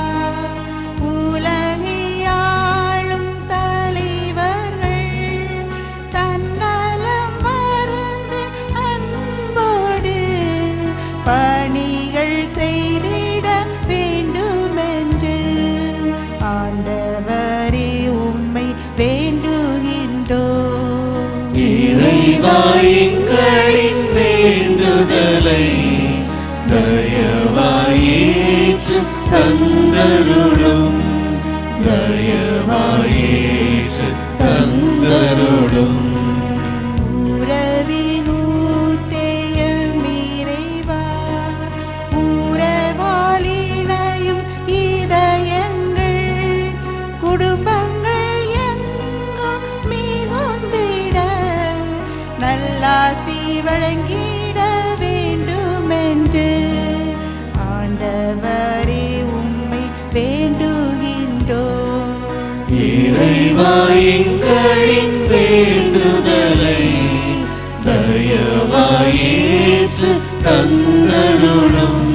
Speaker 2: உலகையாளும் தலைவர்கள் தன்னலம் மறந்து அன்போடு பணிகள் செய்திட வேண்டுமென்று ஆண்டவரே உம்மை வேண்டுகின்றோம்.
Speaker 1: இறைவா எங்களின் வேண்டுதலை தயவாயேற்று தந்தருளும், தயவாயேற்று தந்தருளும்.
Speaker 2: உறவினூட்டே ஆண்டவரே உம்மை வேண்டுகின்றோம்.
Speaker 1: இறைவா எங்களின் வேண்டுதலை தயவாயேற்று தந்தருளும்.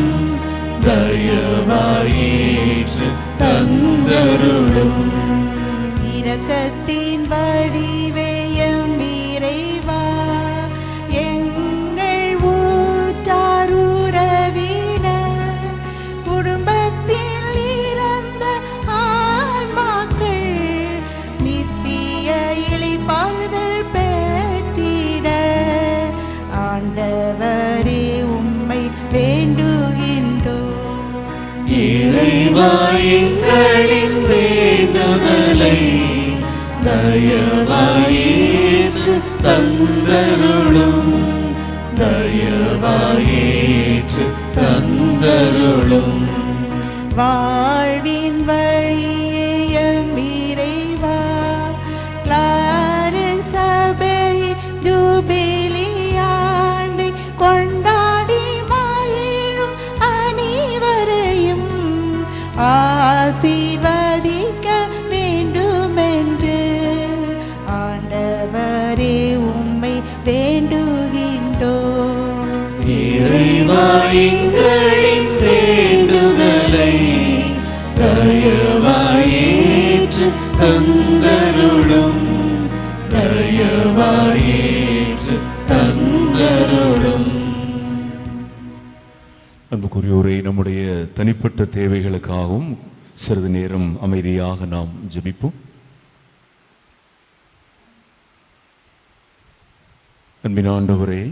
Speaker 1: தயவாயேற்று தந்தருளும்.
Speaker 2: இரக்கத்தின் வடிவேயம் இறைவா, எங்கள் ஊற்றார் உறவினர், குடும்பத்தில் இறந்த ஆன்மாக்கள் நித்திய இளைப்பாறுதல் பெற்றிட ஆண்டவரே உம்மை வேண்டுகின்றோம்.
Speaker 1: இறைவா எங்களின் வேண்டுதலை தயவாயேற்று தந்தருளும். தயவாயேற்று தந்தருளும்.
Speaker 2: வாழ்வின் வழியேயம் இறைவா, கிளாரன்ஸ் சபை ஜூபிலி ஆண்டை கொண்டாடி மகிழும் அனைவரையும் ஆசீர்வதிக்க வேண்டுமென்று ஆண்டவரே உம்மை வேண்டுகின்றோம்.
Speaker 1: இறைவா எங்களின் வேண்டுதலை தயவாயேற்று தந்தருளும். தயவாயேற்று தந்தருளும்.
Speaker 8: அன்புக்குரியோரே, நம்முடைய தனிப்பட்ட தேவைகளுக்காகவும் சிறிது நேரம் அமைதியாக நாம் ஜெபிப்போம். அன்பின் ஆண்டவரே,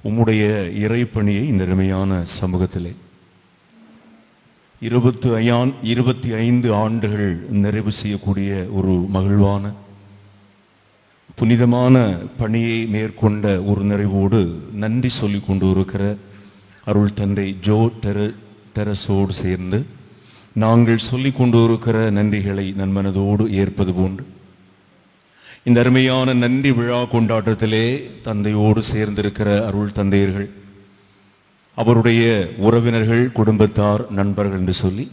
Speaker 8: உம்முடைய இறைப்பணியை இந்த அருமையான சமூகத்திலே 25 ஆண்டுகள் நிறைவு செய்யக்கூடிய ஒரு மகிழ்வான புனிதமான பணியை மேற்கொண்ட ஒரு நிறைவோடு நன்றி சொல்லிக் கொண்டு இருக்கிற அருள் தந்தை ஜோ டெரஸோடு சேர்ந்து நாங்கள் சொல்லிக் கொண்டு இருக்கிற நன்றிகளை நன்மனதோடு ஏற்பது போன்று இந்த அருமையான நன்றி விழா கொண்டாட்டத்திலே தந்தையோடு சேர்ந்திருக்கிற அருள் தந்தையர்கள், அவருடைய உறவினர்கள், குடும்பத்தார், நண்பர்கள் என்று சொல்லி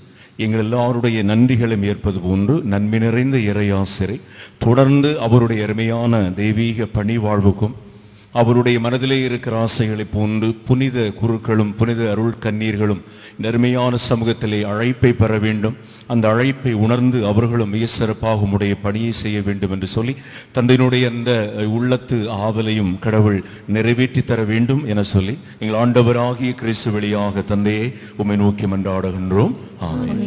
Speaker 8: எங்கள் எல்லாருடைய நன்றிகளை ஏற்பது போன்று நன்மை நிறைந்த இறையாசிரை தொடர்ந்து அவருடைய அருமையான தெய்வீக பணி வாழ்வுக்கும் அவருடைய மனதிலே இருக்கிற ஆசைகளை போன்று புனித குருக்களும் புனித அருள் கண்ணீர்களும் இந்த அருமையான சமூகத்திலே அழைப்பை பெற வேண்டும். அந்த அழைப்பை உணர்ந்து அவர்களும் மிக சிறப்பாக உடைய பணியை செய்ய வேண்டும் என்று சொல்லி தந்தையினுடைய அந்த உள்ளத்து ஆவலையும் கடவுள் நிறைவேற்றி தர வேண்டும் என சொல்லி எங்கள் ஆண்டவராகிய கிறிஸ்து வழியாக தந்தையை உம்மை நோக்கி மன்றாடுகின்றோம். ஆமென்.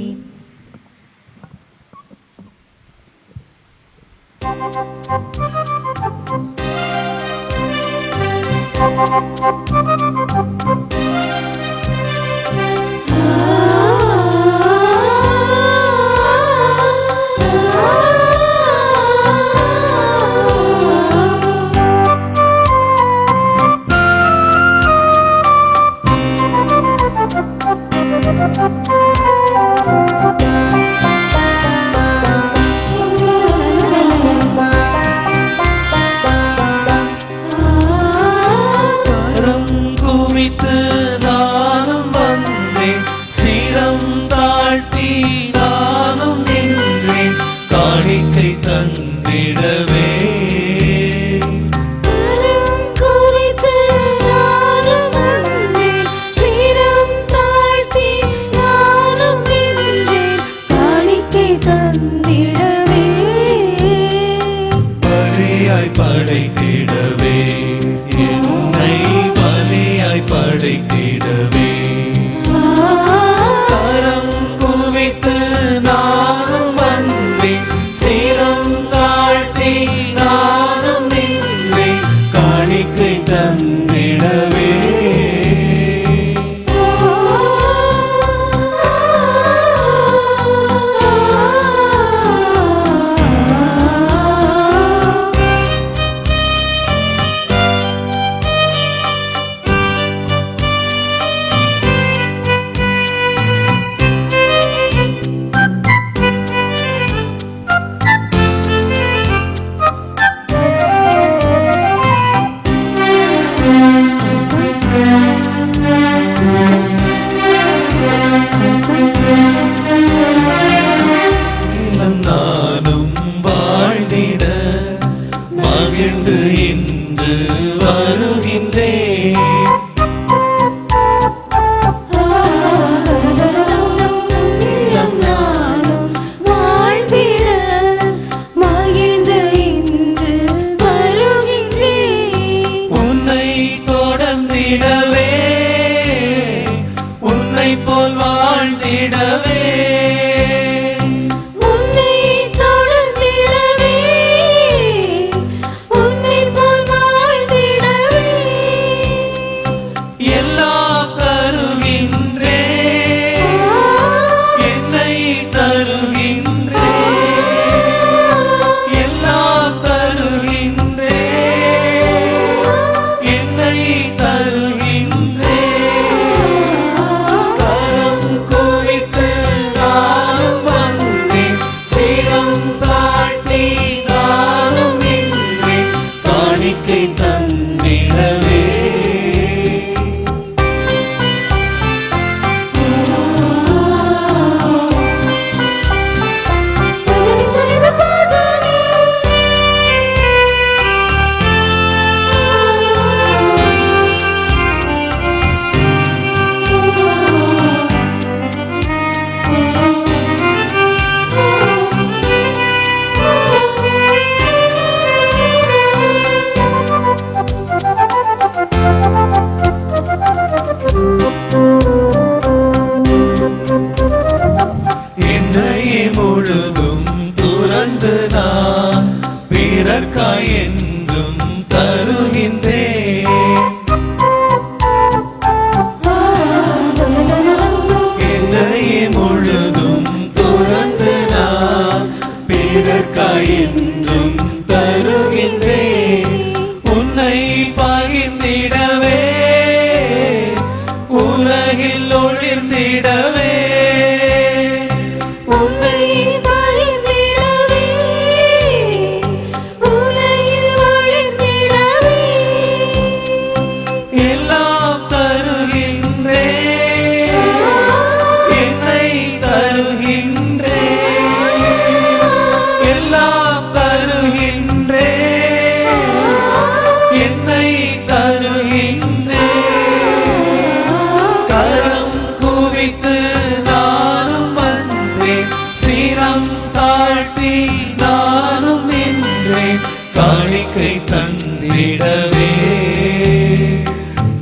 Speaker 1: படைத்திடவே என்னை பலியாய் படைத்திடவே கரம் குவித்து நானும் வந்தேன், சிரம் தாழ்த்தி நானும் நின்றேன், காணிக்கை தந்திடவே உலகில் ஒளிர்ந்திடவே உன்னை
Speaker 9: மறைந்திடவே உலகில் ஒளிர்ந்திடவே
Speaker 1: எல்லாம் தருகின்றே என்னை தருகின்றே எல்லாம் தருகின்றே என்னை தருகின்றே கரம் குவித்து நானும் வந்தேன் சீரம் தாழ்த்தி நானும் நின்றேன் காணிக்கை தந்திடவே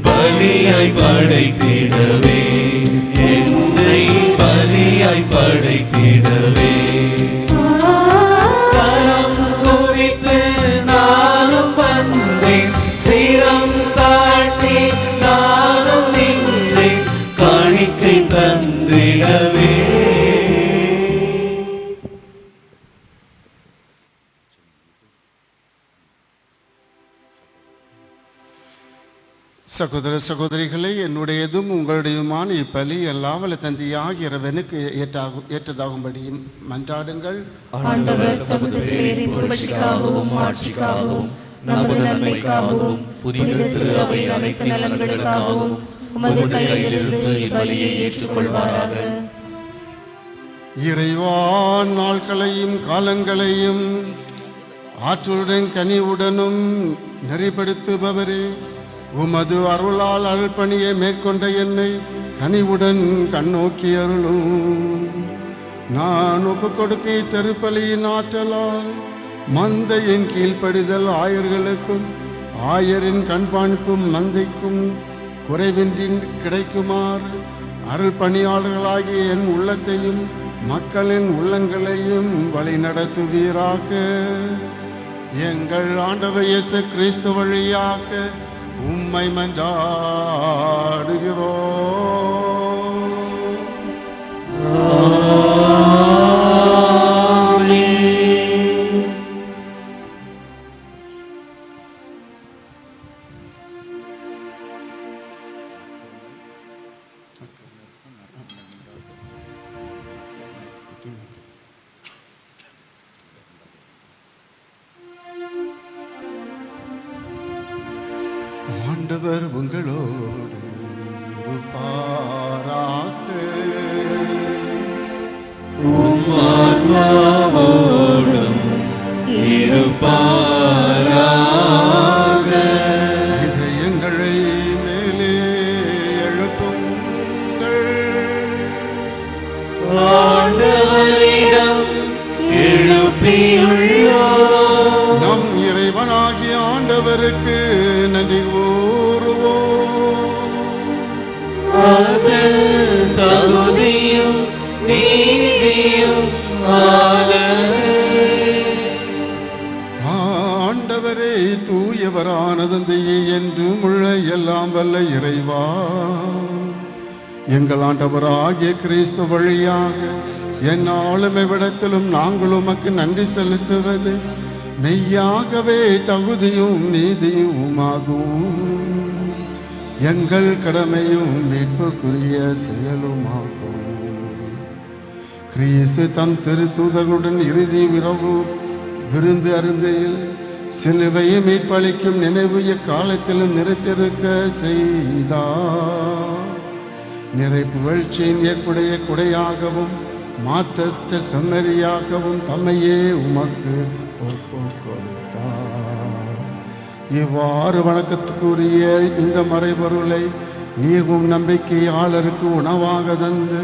Speaker 1: பலியாய் படைத்திடவே என்னை பலியாய் படைத்திடவே கரம் குவித்து நானும் வந்தேன் சீரம் தாழ்த்தி நானும் நின்றேன் காணிக்கை தந்திடவே
Speaker 3: சகோதர சகோதரிகளே, என்னுடையதும் உங்களுடையதுமான இப்பலி எல்லாவல்ல தந்தையாகிய இறைவனுக்கு ஏற்றதாகும்படியும் மன்றாடுங்கள்.
Speaker 9: ஆண்டவர் தமது பேரின் புகழ்ச்சிக்காகவும் ஆட்சிக்காகவும் நமது நன்மைக்காகவும் புனித திரு அவை அனைத்து நலன்களுக்காகவும் உமது கையிலிருந்து இப்பலியை ஏற்றுக்கொள்வாராக.
Speaker 3: இறைவா, நாட்களையும் காலங்களையும் ஆற்றலுடன் கனிவுடனும் நெறிப்படுத்துபவரே, உமது அருளால் அருள்பணியை மேற்கொண்ட என்னை கனிவுடன் கண்ணோக்கி அருளும். நான் ஒப்புக் கொடுக்கை திருப்பலியின் ஆற்றலால் மந்தையின் கீழ்ப்படிதல் ஆயர்களுக்கும் ஆயரின் கண்காணிப்பும் மந்தைக்கும் குறைவின்றி கிடைக்குமாறு அருள் பணியாளர்களாகிய என் உள்ளத்தையும் மக்களின் உள்ளங்களையும் வழி நடத்துவீராக. எங்கள் ஆண்டவர் இயேசு கிறிஸ்து வழியாக உம்மை மன்றாடுகிறோம். ஆண்டவர் உங்களோடு இருப்பாராக.
Speaker 1: ஆன்மாவோடும் இருப்பாராக.
Speaker 3: இதயங்களை மேலே எழுப்புங்கள்.
Speaker 1: ஆண்டவரிடம் எழுப்பியுள்ளோம்.
Speaker 3: நம் இறைவனாகிய ஆண்டவருக்கு நன்றி கூறுவோம்.
Speaker 1: அது தகுதியும் நீதியும்
Speaker 3: ஆண்டவரே, தூயவரான தந்தையே, என்றும் உள்ள எல்லாம் வல்ல இறைவா, எங்கள் ஆண்டவராகிய கிறிஸ்து வழியாக என்னாலும் எவ்விடத்திலும் நாங்கள் உமக்கு நன்றி செலுத்துவது மெய்யாகவே தகுதியும் நீதியுமாகும். எங்கள் கடமையும் மீட்புக்குரிய செயலுமாகும். கிறிஸ்து தம் திருத்தூதர்களுடன் இறுதி விருந்து அருந்தையில் சிலுவையை மீட்பளிக்கும் நினைவு எக்காலத்திலும் நிலைத்திருக்க செய்தார். நிறை புகழ்ச்சியின் ஏற்புடைய குடையாகவும் மாற்றற்ற செம்மறியாகவும் தம்மையே உமக்கு ஒப்புக் கொடுத்தார். இவ்வாறு வணக்கத்துக்குரிய இந்த மறைபொருளை நீவும் நம்பிக்கையாளருக்கு உணவாக தந்து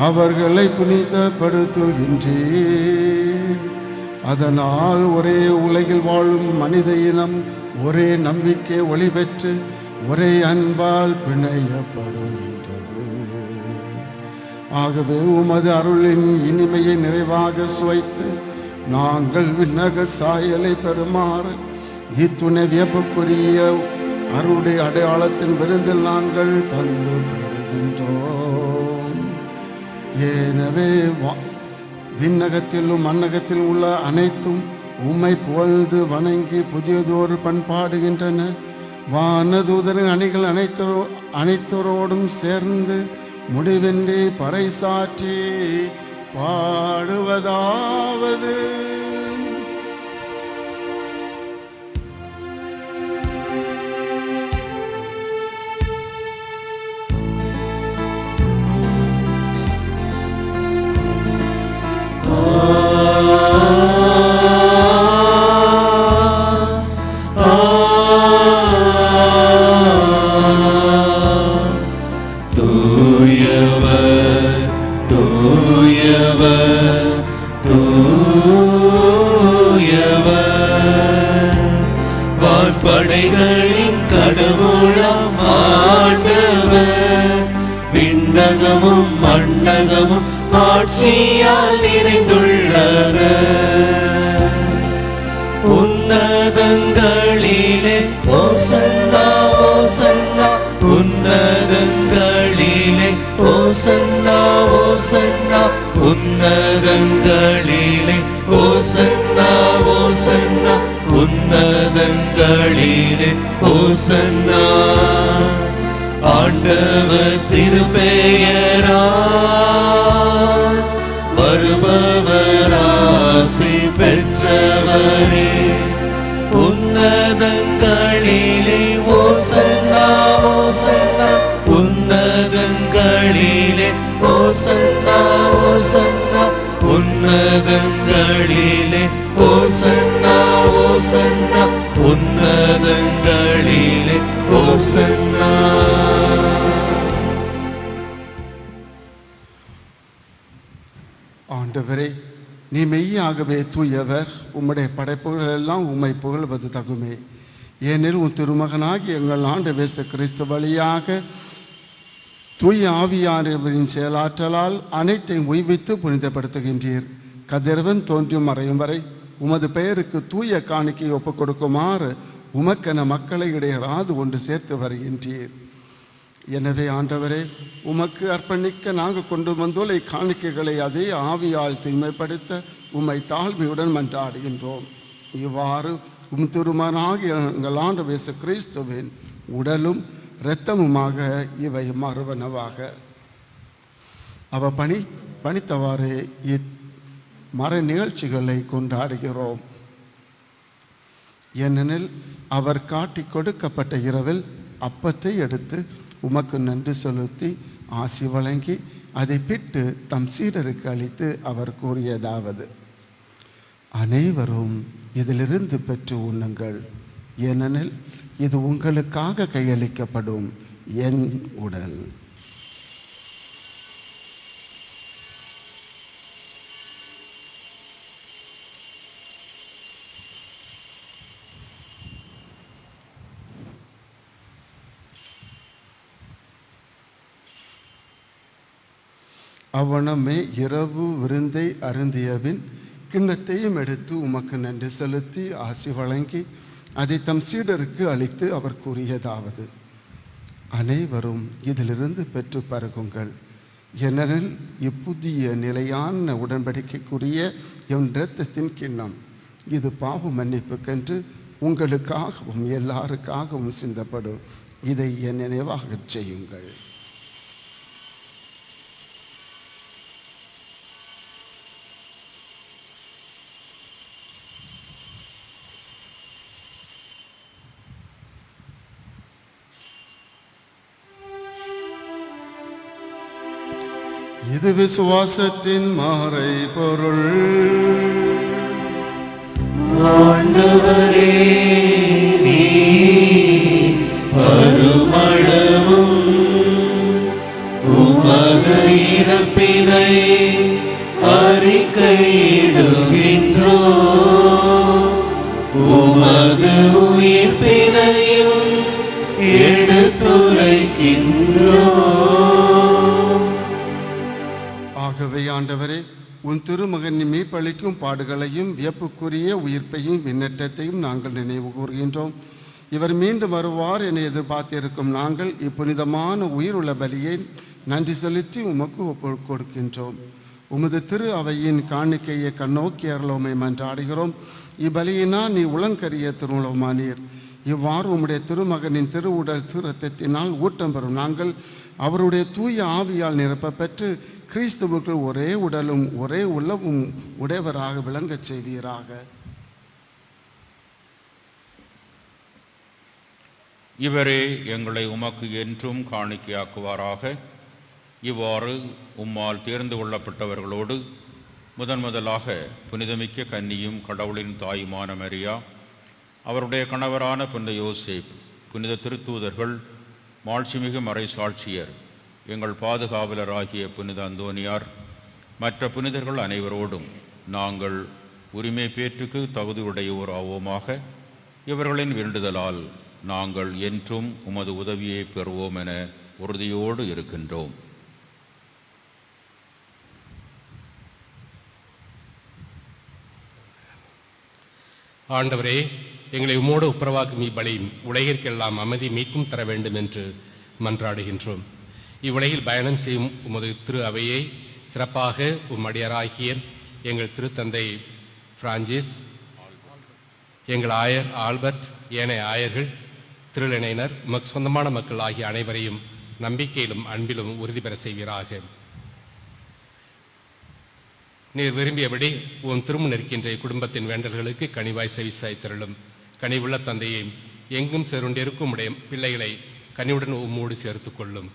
Speaker 3: அவர்களை புனிதப்படுத்துகின்றீர். அதனால் ஒரே உலகில் வாழும் மனித இனம் ஒரே நம்பிக்கை ஒளி பெற்று ஒரே அன்பால் பிணையப்படுகின்றது. ஆகவே உமது அருளின் இனிமையை நிறைவாக சுவைத்து நாங்கள் விண்ணக சாயலை பெறுமாறு இத்துணை வியப்புக்குரிய அருளுடைய அடையாளத்தின் விருந்தில் நாங்கள் பங்கு பெறுகின்றோம். எனவே விண்ணகத்திலும் மண்ணகத்திலும் உள்ள அனைத்தும் உம்மை புகழ்ந்து வணங்கி புதியதோடு பண்பாடுகின்றன. வானதூதரின் அணிகள் அனைத்தோரோடும் சேர்ந்து முடிவின்றி பறைசாற்றி பாடுவதாவது:
Speaker 1: வான்படைகளின் கடவுளாம் ஆண்டவர், விண்ணகமும் மண்ணகமும் ஆட்சியால் நிறைந்துள்ளவர். உன்னதங்களிலே ஓசன்னா ஓசன்னா, உன்னதங்களிலே ஓசன்னா ஓசன்னா, உன்னதங்களிலே ஓசன்னா ஓசன்னா, உன்னதங்களிலே ஓசன்னா. ஆண்டவர் திருப்பெயரால் வருபவர் ஆசி பெற்றவரே. உன்னதங்களிலே ஓசன்னா ஓசன்னா, உன்னதங்களிலே ஓசன்னா ஓசன்னா, உன்னதங்களிலே ஓசன்னா ஓசன்னா, உன்னதங்களிலே ஓசன்னா.
Speaker 3: ஆண்டவரே, நீ மெய்யாகவே தூயவர். உம்முடைய படைப்புகள் எல்லாம் உம்மை புகழ்வது தகுமே. ஏனெனில் உன் திருமகனாகி எங்கள் ஆண்டு இயேசு கிறிஸ்து வழியாக தூய ஆவியானவரின் செயலாற்றலால் அனைத்தையும் உய்வித்து புனிதப்படுத்துகின்றீர். கதிரவன் தோன்றும் மறையும் வரை உமது பெயருக்கு தூய காணிக்கையை ஒப்புக் கொடுக்குமாறு உமக்கென மக்களை இடையராது ஒன்று சேர்த்து வருகின்றீர். எனவே ஆண்டவரே, உமக்கு அர்ப்பணிக்க நாங்கள் கொண்டு வந்துள்ள இக்காணிக்கைகளை அதே ஆவியால் தூய்மைப்படுத்த உம்மை தாழ்மையுடன் மன்றாடுகின்றோம். இவ்வாறு திருமகனாகிய எங்கள் ஆண்டவர் இயேசு கிறிஸ்துவின் உடலும் இரத்தமுமாக இவை மறுவனவாக. பணித்தவாறு மறை நிகழ்ச்சிகளை கொண்டாடுகிறோம். ஏனெனில் அவர் காட்டி கொடுக்கப்பட்ட இரவில் அப்பத்தை எடுத்து உமக்கு நன்றி செலுத்தி ஆசி வழங்கி அதை பிட்டு தம் சீடருக்கு அளித்து அவர் கூறியதாவது: அனைவரும் இதிலிருந்து பெற்று உண்ணுங்கள், ஏனெனில் இது உங்களுக்காக கையளிக்கப்படும் என் உடல். அவ்வனமே இரவு விருந்தை அருந்தியபின் கிண்ணத்தையும் எடுத்து உமக்கு நன்றி செலுத்தி ஆசி வழங்கி அதை தம் சீடருக்கு அளித்து அவர் கூறியதாவது: அனைவரும் இதிலிருந்து பெற்று பருகுங்கள், ஏனெனில் இப்புதிய நிலையான உடன்படிக்கைக்குரிய என் இரத்தத்தின் கிண்ணம். இது பாவ மன்னிப்புக்கென்று உங்களுக்காகவும் எல்லாருக்காகவும் சிந்தப்படும். இதை என் நினைவாகச் செய்யுங்கள். இது விசுவாசத்தின் மறை பொருள்.
Speaker 1: ஆண்டவரே, நீர் வருமளவும் உமது இறப்பினை அறிக்கையிடுகின்றோம், உமது உயிர்ப்பினையும் எடுத்துரைக்கின்றோம்.
Speaker 3: ஆகவே ஆண்டவரே, உன் திருமகன் மீட்பளிக்கும் பாடுகளையும் வியப்புக்குரிய உயிர்ப்பையும் விண்ணேற்றத்தையும் நாங்கள் நினைவு கூறுகின்றோம். இவர் மீண்டும் வருவார் என எதிர்பார்த்திருக்கும் நாங்கள் இப்புனிதமான உயிருள்ள பலியை நன்றி செலுத்தி உமக்கு ஒப்புக் கொடுக்கின்றோம். உமது திரு அவையின் காணிக்கையை கண்ணோக்கி அருளோமை மன்றாடுகிறோம். இப்பலியினால் நீ உளங்கரிய திருவுளமானீர். இவ்வாறு உம்முடைய திருமகனின் திருவுடல் திருரத்தத்தினால் ஊட்டம் பெறும் நாங்கள் அவருடைய தூய ஆவியால் நிரப்ப பெற்று கிறிஸ்துவுக்குள் ஒரே உடலும் ஒரே உள்ளமும் உடையவராக விளங்கச் செய்வீராக.
Speaker 10: இவரே எங்களை உமக்கு என்றும் காணிக்கையாக்குவாராக. இவ்வாறு உம்மால் தேர்ந்து கொள்ளப்பட்டவர்களோடு முதலாக புனிதமிக்க கன்னியும் கடவுளின் தாயுமான மரியா, அவருடைய கணவரான புனித யோசேப், புனித திருத்தூதர்கள், மாட்சிமிகு மறை சாட்சியர், எங்கள் பாதுகாவலராகிய புனித அந்தோனியார், மற்ற புனிதர்கள் அனைவரோடும் நாங்கள் உரிமை பேற்றுக்கு தகுதியுடையோர் ஆவோமாக. இவர்களின் வேண்டுதலால் நாங்கள் என்றும் உமது உதவியை பெறுவோம் என உறுதியோடு இருக்கின்றோம்.
Speaker 11: ஆண்டவரே, எங்களை உம்மோடு ஒப்புரவாக்கும் இப்பலியும் உலகிற்கெல்லாம் அமைதி மீட்டும் தர வேண்டும் என்று மன்றாடுகின்றோம். இவ்வுலகில் பயணம் செய்யும் உமது திரு அவையை சிறப்பாக உம்மடியாராகிய எங்கள் திருத்தந்தை பிரான்சிஸ், எங்கள் ஆயர் ஆல்பர்ட், ஏனைய ஆயர்கள், திருநிலையினர், உமக்கு சொந்தமான மக்கள் ஆகிய அனைவரையும் நம்பிக்கையிலும் அன்பிலும் உறுதி பெற செய்வீராக. நீர் விரும்பியபடி உன் திருமுன் இருக்கின்ற குடும்பத்தின் வேண்டல்களுக்கு கனிவாய் செவிசாய்த்திரளும். கனிவுள்ள தந்தையை எங்கும் செருண்டிருக்கும் உடைய பிள்ளைகளை கனிவுடன் உம்மோடு சேர்த்து கொள்ளும்.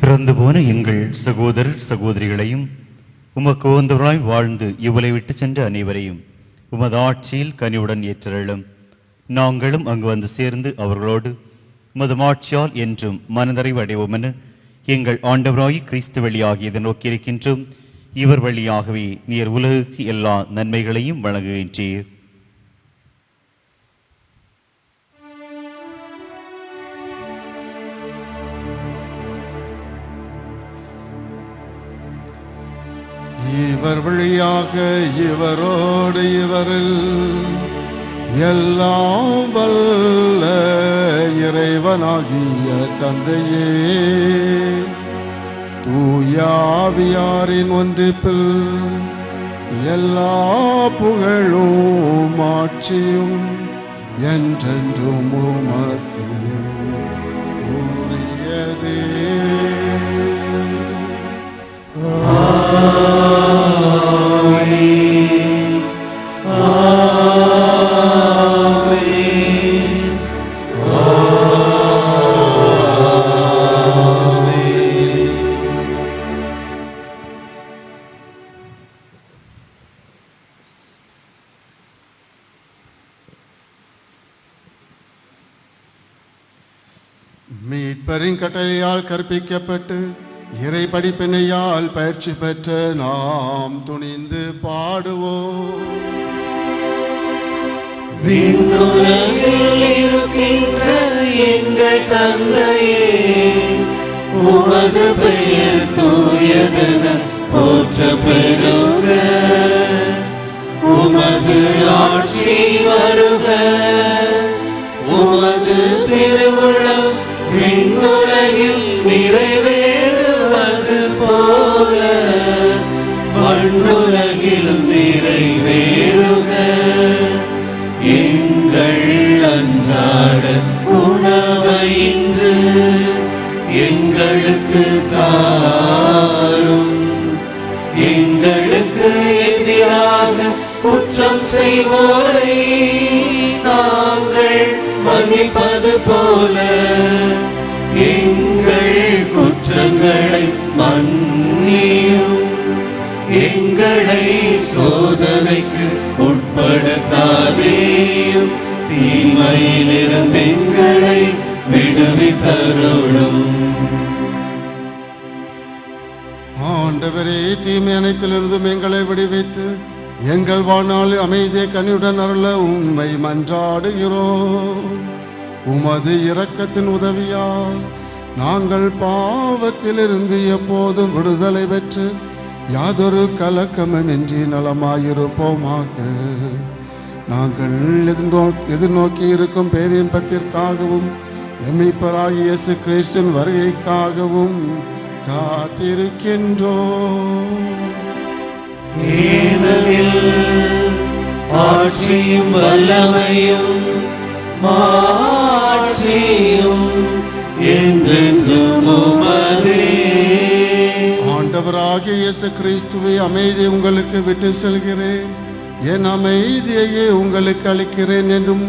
Speaker 12: பிறந்து போன எங்கள் சகோதரர் சகோதரிகளையும் உமக்கு உகந்தவராய் வாழ்ந்து இவளை விட்டு சென்ற அனைவரையும் உமது ஆட்சியில் கனிவுடன் ஏற்றருளும். நாங்களும் அங்கு வந்து சேர்ந்து அவர்களோடு உமது ஆட்சியால் என்றும் மனநிறைவு அடைவோம் என எங்கள் ஆண்டவராய் கிறிஸ்து வழியாகியதை நோக்கியிருக்கின்றோம். இவர் வழியாகவே நீர் உலகுக்கு எல்லா நன்மைகளையும் வழங்குகின்றீர்.
Speaker 3: இவர் வழியாக இவரோடு இவரில் எல்லாம் வல்ல இறைவனாகிய தந்தையே, தூய ஆவியாரின் ஒன்றிப்பில் எல்லா புகழும் ஆட்சியும் என்றென்றும் உமக்கு உரியதே. மீட்பரின் கட்டளையால் கற்பிக்கப்பட்டு இறை படிப்பினையால் பயிற்சி பெற்ற நாம் துணிந்து பாடுவோம்.
Speaker 1: விண்ணுலகில் இருக்கின்ற எங்கள் தந்தையே, உமது பெயர் தூயதென போற்ற பெறுக. உமது ஆட்சி வருக. உமது திருவுளம் விண்ணுலகில் நிறைவேறுவது போல மண்ணுலகிலும் நிறைவேறுக. எங்கள் அன்றாட உணவை இன்று எங்களுக்கு தாரும். எங்களுக்கு எதிராக குற்றம் செய்வோரை நாங்கள் மன்னிப்பது போல எங்கள் குற்றங்களை மன்னியும். எங்களை சோதனைக்கு உட்படுத்தாதேயும், தீமையிலிருந்து எங்களை விடுவித்தருளும்.
Speaker 3: ஆண்டவரே, தீமை அனைத்திலிருந்தும் எங்களை விடுவித்து எங்கள் வாழ்நாளில் அமைதியை கனியுடன் அருள உம்மை மன்றாடுகிறோம். உமது இரக்கத்தின் உதவியால் நாங்கள் பாவத்திலிருந்து எப்போதும் விடுதலை பெற்று யாதொரு கலக்கமின்றி நலமாயிருப்போமாக. நாங்கள் எதிர்நோக்கி இருக்கும் பேரின்பத்திற்காகவும் எம்மிப்பராகிய இயேசு கிறிஸ்துவின் வருகைக்காகவும் காத்திருக்கின்றோம்.
Speaker 1: ஏனெனில் ஆட்சியும் வல்லமையும் மாட்சியும் என்றென்றும் உமதே.
Speaker 3: ஆண்டவராகிய இயேசு கிறிஸ்துவை அமைதி உங்களுக்கு விட்டு செல்கிறேன், என் அமைதியையே உங்களுக்கு அளிக்கிறேன் என்றும்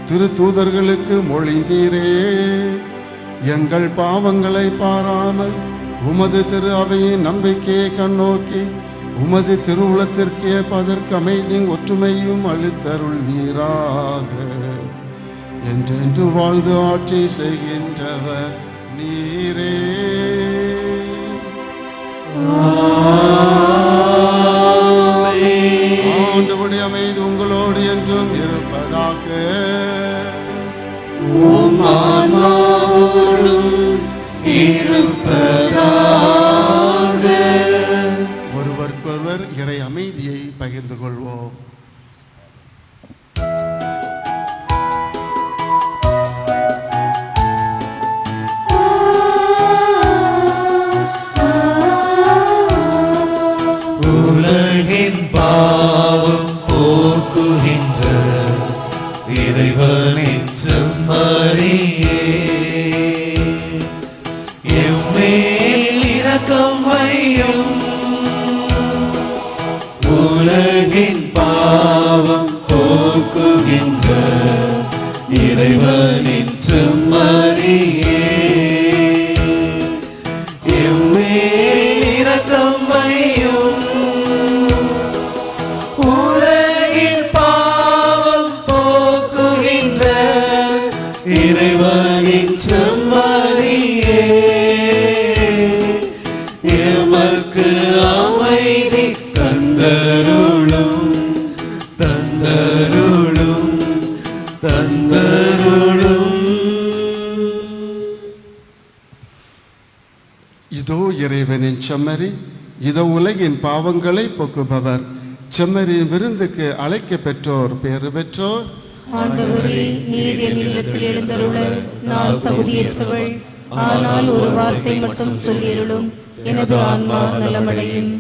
Speaker 3: திருத்தூதர்களுக்கு மொழிந்தீரே. எங்கள் பாவங்களை பாராமல் உமது திரு அவையின் நம்பிக்கையை கண்ணோக்கி உமது திருவுளத்திற்கு ஏற்பதற்கு அமைதியும் ஒற்றுமையும் அளித்தருள்வீராக. என்றென்று வாழ்ந்து ஆட்சி செய்கின்றவர் நீரே. ஆண்டவருடைய அமைதி உங்களோடு என்றும் இருப்பதாக.
Speaker 1: உம் ஆன்மாவோடும் இருப்பதாக.
Speaker 3: ஒருவருக்கொருவர் இறை அமைதியை பகிர்ந்து கொள்வோம்.
Speaker 1: உலகின் பாவம் போக்குகின்ற இறைவனின் செம்மறியே, எம்மேல் இரக்கம் வையும். உலகின் பாவம் போக்குகின்ற இறைவனின் செம்மறியே, எம்மேல் இரக்கம் வையும். உலகின் பாவம் போக்குகின்ற இறைவனின் செம்மறியே, எமக்கு அமைதி தந்தருளும் தந்தருளும் தந்தருளும்.
Speaker 3: இதோ இறைவனின் செம்மறி, இதோ உலகின் பாவங்களை போக்குபவர். செம்மறியின் விருந்துக்கு அழைக்க பெற்றோர் பேறு பெற்றோர்.
Speaker 9: ஆண்டவரே, நீர் என் இல்லத்தில் எழுந்தருள நான் தகுதியற்றவள். ஆனால் ஒரு வார்த்தை மட்டும் சொல்லியருளும், எனது ஆன்மா நலமடையும்.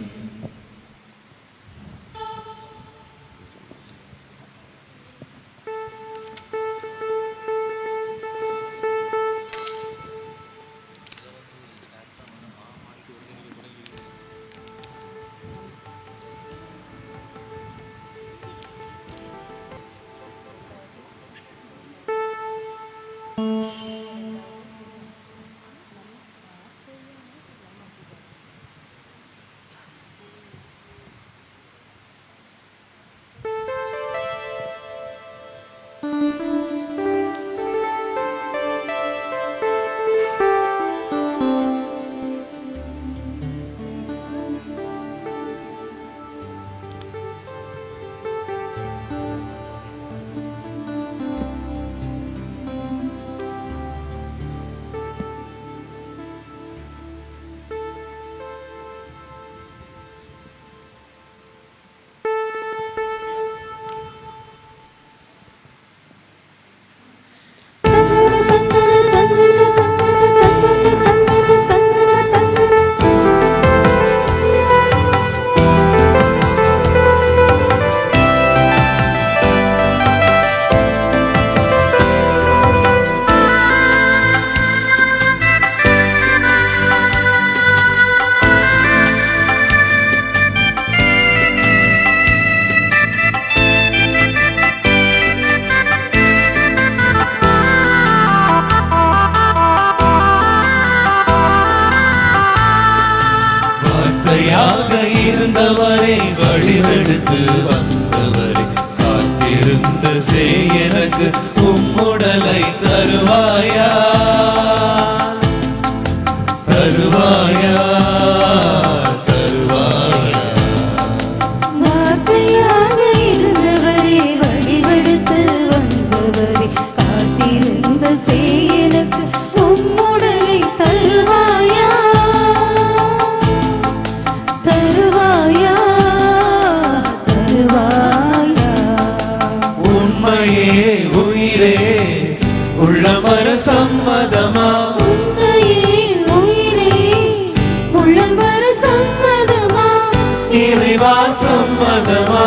Speaker 1: இருந்தவரை வழிவெடுத்து வந்தவரை காத்திருந்து செய் எனக்கு உம்முடலை தருவாயா தருவாயா தருவாயா.
Speaker 9: வார்த்தையாக இருந்தவரே, வழிவெடுத்து வந்தவரே, காத்திருந்த செய் எனக்கு உம்முடலை தருவாயா தருவாயா தருவாயா.
Speaker 1: உண்மையே உயிரே உள்ளமர சம்மதமா,
Speaker 9: உண்மையே உயிரே உள்ளமர சம்மதமா,
Speaker 1: இறைவா சம்மதமா.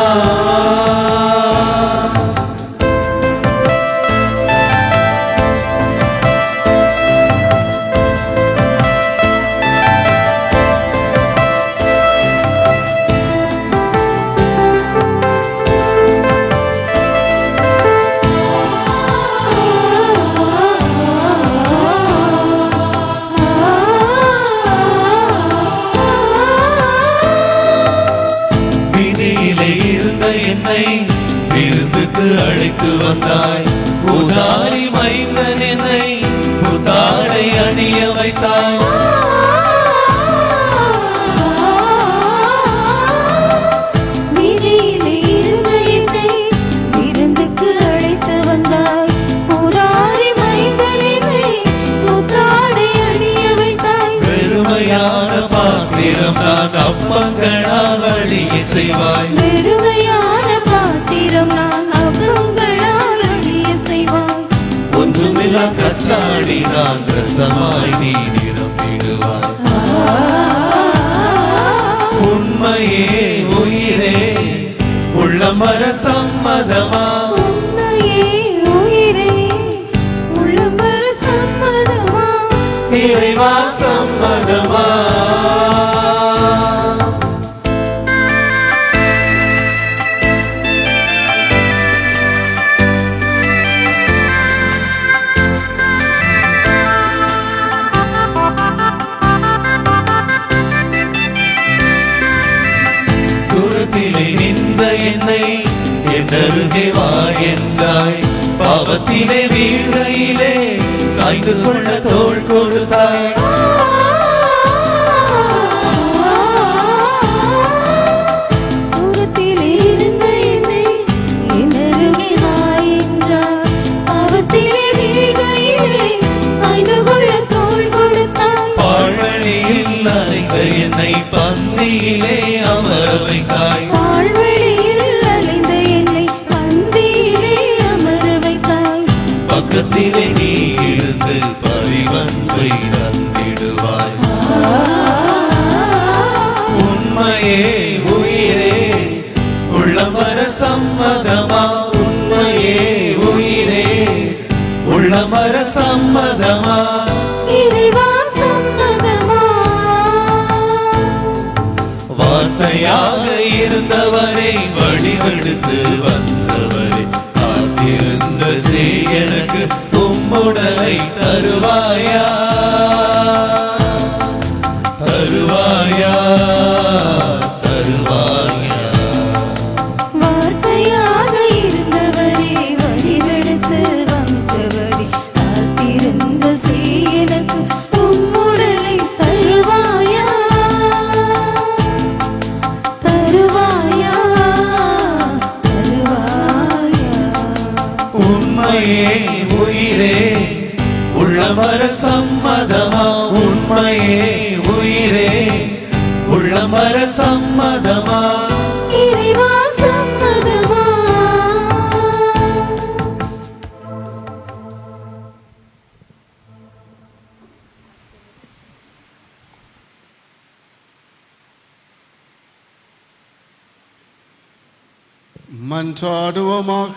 Speaker 1: என்னை புத்தாடை அணிய வைத்தாய்.
Speaker 9: வீதியிலே இருந்த என்னை விருந்துக்கு அழைத்து வந்தாய். புராரி மைந்தன் என்னை புத்தாடை அணிய வைத்தாய்.
Speaker 1: பெருமையான பாத்திரம் நான் அப்பங்களால் அழிய செய்வாய்.
Speaker 9: பெருமையான பாத்திரம் நான் அப்பங்களால் அழிய செய்வாய்.
Speaker 1: ஒன்றுமில்லா கச்சாடி நான் ரசமாய் நீ நிரம்பிடுவாய். உண்மையே உயிரே உள்ளமர சம்மதமா.
Speaker 9: உண்மையே உயிரே உள்ளமர சம்மதமா.
Speaker 1: இறைவா சம்மதமா. தூரத்திலே நின்ற என்னை என் அருகே வா என்றாய். பாவத்திலே வீழ்கையிலே சாய்ந்து கொள்ள தோள் கொடுத்தாய்.
Speaker 9: தூரத்திலே இருந்த என்னை என் அருகே வா என்றாய். பாவத்திலே வீழ்கையிலே சாய்ந்து கொள்ள தோள் கொடுத்தாய்.
Speaker 1: பாழ்வழியில் அலைந்த என்னை பந்தியிலே அமர வைத்தாய்.
Speaker 9: பாழ்வழியில் அலைந்த என்னை பந்தியிலே அமர வைத்தாய்.
Speaker 1: பக்கத்திலே நீ இருந்து பரிவன்பை தந்திடுவாய். உண்மையே உயிரே உள்ளமர சம்மதமா. உண்மையே உயிரே உள்ளமர சம்மதமா.
Speaker 9: இறைவா சம்மதமா.
Speaker 1: வார்த்தையாக இருந்தவரை வழிவெடுத்து வந்தவரை காத்திருந்த சேயனுக்கு உம்முடலை தருவாயா தருவாயா தருவாயா.
Speaker 9: வார்த்தையாக இருந்தவரே வழிவெடுத்து வந்தவரே காத்திருந்த சேயனுக்கு உம்முடலை தருவாயா தருவாயா தருவாயா.
Speaker 1: உண்மையே உயிரே உள்ளமர சம்மதமா. உண்மையே உயிரே உள்ளமர சம்மதமா.
Speaker 9: இறைவா சம்மதமா.
Speaker 3: மன்றாடுவோமாக.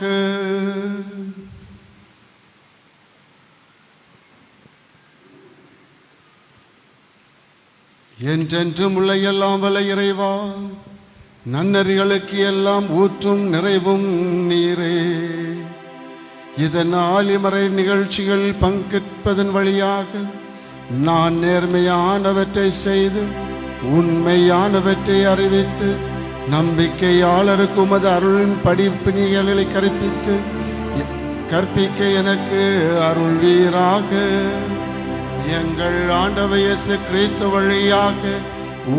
Speaker 3: என்றென்றும் உள்ள எல்லாம் வல்ல இறைவா, நன்னறிகளுக்கு எல்லாம் ஊற்றும் நிறைவும் நீரே. இதனால் இமறை நிகழ்ச்சிகள் பங்கேற்பதன் வழியாக நான் நேர்மையானவற்றை செய்து உண்மையானவற்றை அறிவித்து நம்பிக்கையாளருக்கு உமது அருளின் படிப்பினைகளை கற்பிக்க எனக்கு அருள்வீராக. எங்கள் ஆண்டவர் இயேசு கிறிஸ்து வழியாக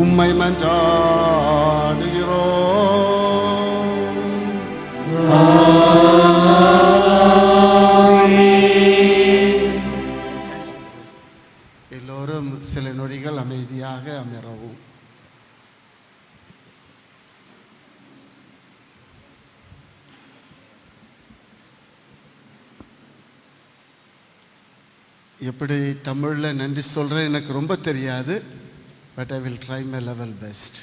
Speaker 3: உம்மை மன்றாடுகிறோம். எல்லோரும் சில நொடிகள் அமைதியாக அமரவும். எப்படி தமிழில் நன்றி சொல்கிறேன் எனக்கு ரொம்ப தெரியாது. But I will try my level best.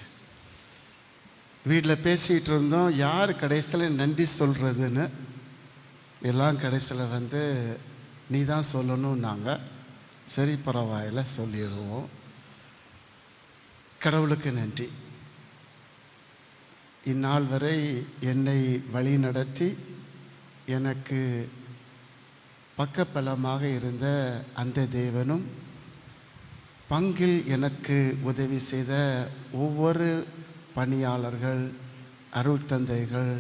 Speaker 3: வீட்டில் பேசிகிட்டு இருந்தோம் யார் கடைசியில் நன்றி சொல்கிறதுன்னு. எல்லாம் கடைசியில் நீ தான் சொல்லணும். நாங்கள் சரி பரவாயில்ல சொல்லிடுவோம். கடவுளுக்கு நன்றி. இந்நாள் வரை என்னை வழி நடத்தி எனக்கு பக்கபலமாக இருந்த அந்த தேவனும் பங்கில் எனக்கு உதவி செய்த ஒவ்வொரு பணியாளர்கள், அருள் தந்தைகள்,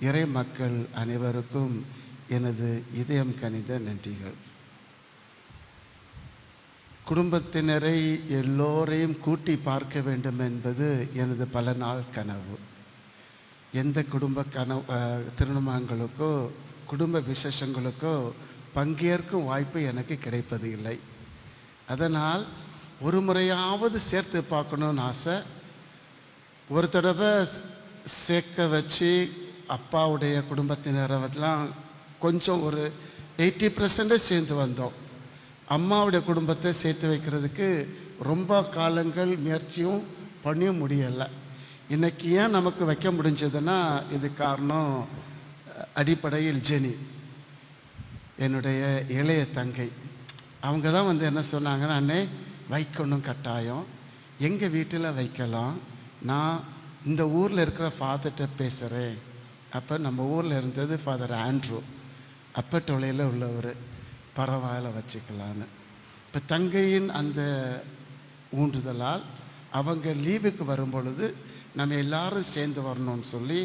Speaker 3: இறை மக்கள் அனைவருக்கும் எனது இதயம் கனிந்த நன்றிகள். குடும்பத்தினரை எல்லோரையும் கூட்டி பார்க்க வேண்டும் என்பது எனது பல நாள் கனவு. எந்த குடும்ப திருமணங்களுக்கோ குடும்ப விசேஷங்களுக்கோ பங்கேற்கும் வாய்ப்பு எனக்கு கிடைப்பது இல்லை. அதனால் ஒரு முறையாவது சேர்த்து பார்க்கணுன்னு ஆசை. ஒரு தடவை சேர்க்க வச்சு அப்பாவுடைய குடும்பத்தினரெல்லாம் கொஞ்சம் ஒரு 80% சேர்ந்து வந்தோம். அம்மாவுடைய குடும்பத்தை சேர்த்து வைக்கிறதுக்கு ரொம்ப காலங்கள் முயற்சியும் பண்ணியும் முடியலை. இன்னைக்கு ஏன் நமக்கு வைக்க முடிஞ்சதுன்னா இது காரணம் அடிப்படையில் ஜெனி, என்னுடைய இளைய தங்கை. அவங்க தான் வந்து என்ன சொன்னாங்கன்னா, அண்ணே வைக்கணும் கட்டாயம், எங்கள் வீட்டில் வைக்கலாம், நான் இந்த ஊரில் இருக்கிற ஃபாதர்கிட்ட பேசுகிறேன். அப்போ நம்ம ஊரில் இருந்தது ஃபாதர் ஆண்ட்ரூ, அப்பட்டொலையில் உள்ளவர், பரவாயில்ல வச்சுக்கலான்னு. இப்போ தங்கையின் அந்த ஊன்றுதலால் அவங்க லீவுக்கு வரும் பொழுது நம்ம எல்லாரும் சேர்ந்து வரணும்னு சொல்லி,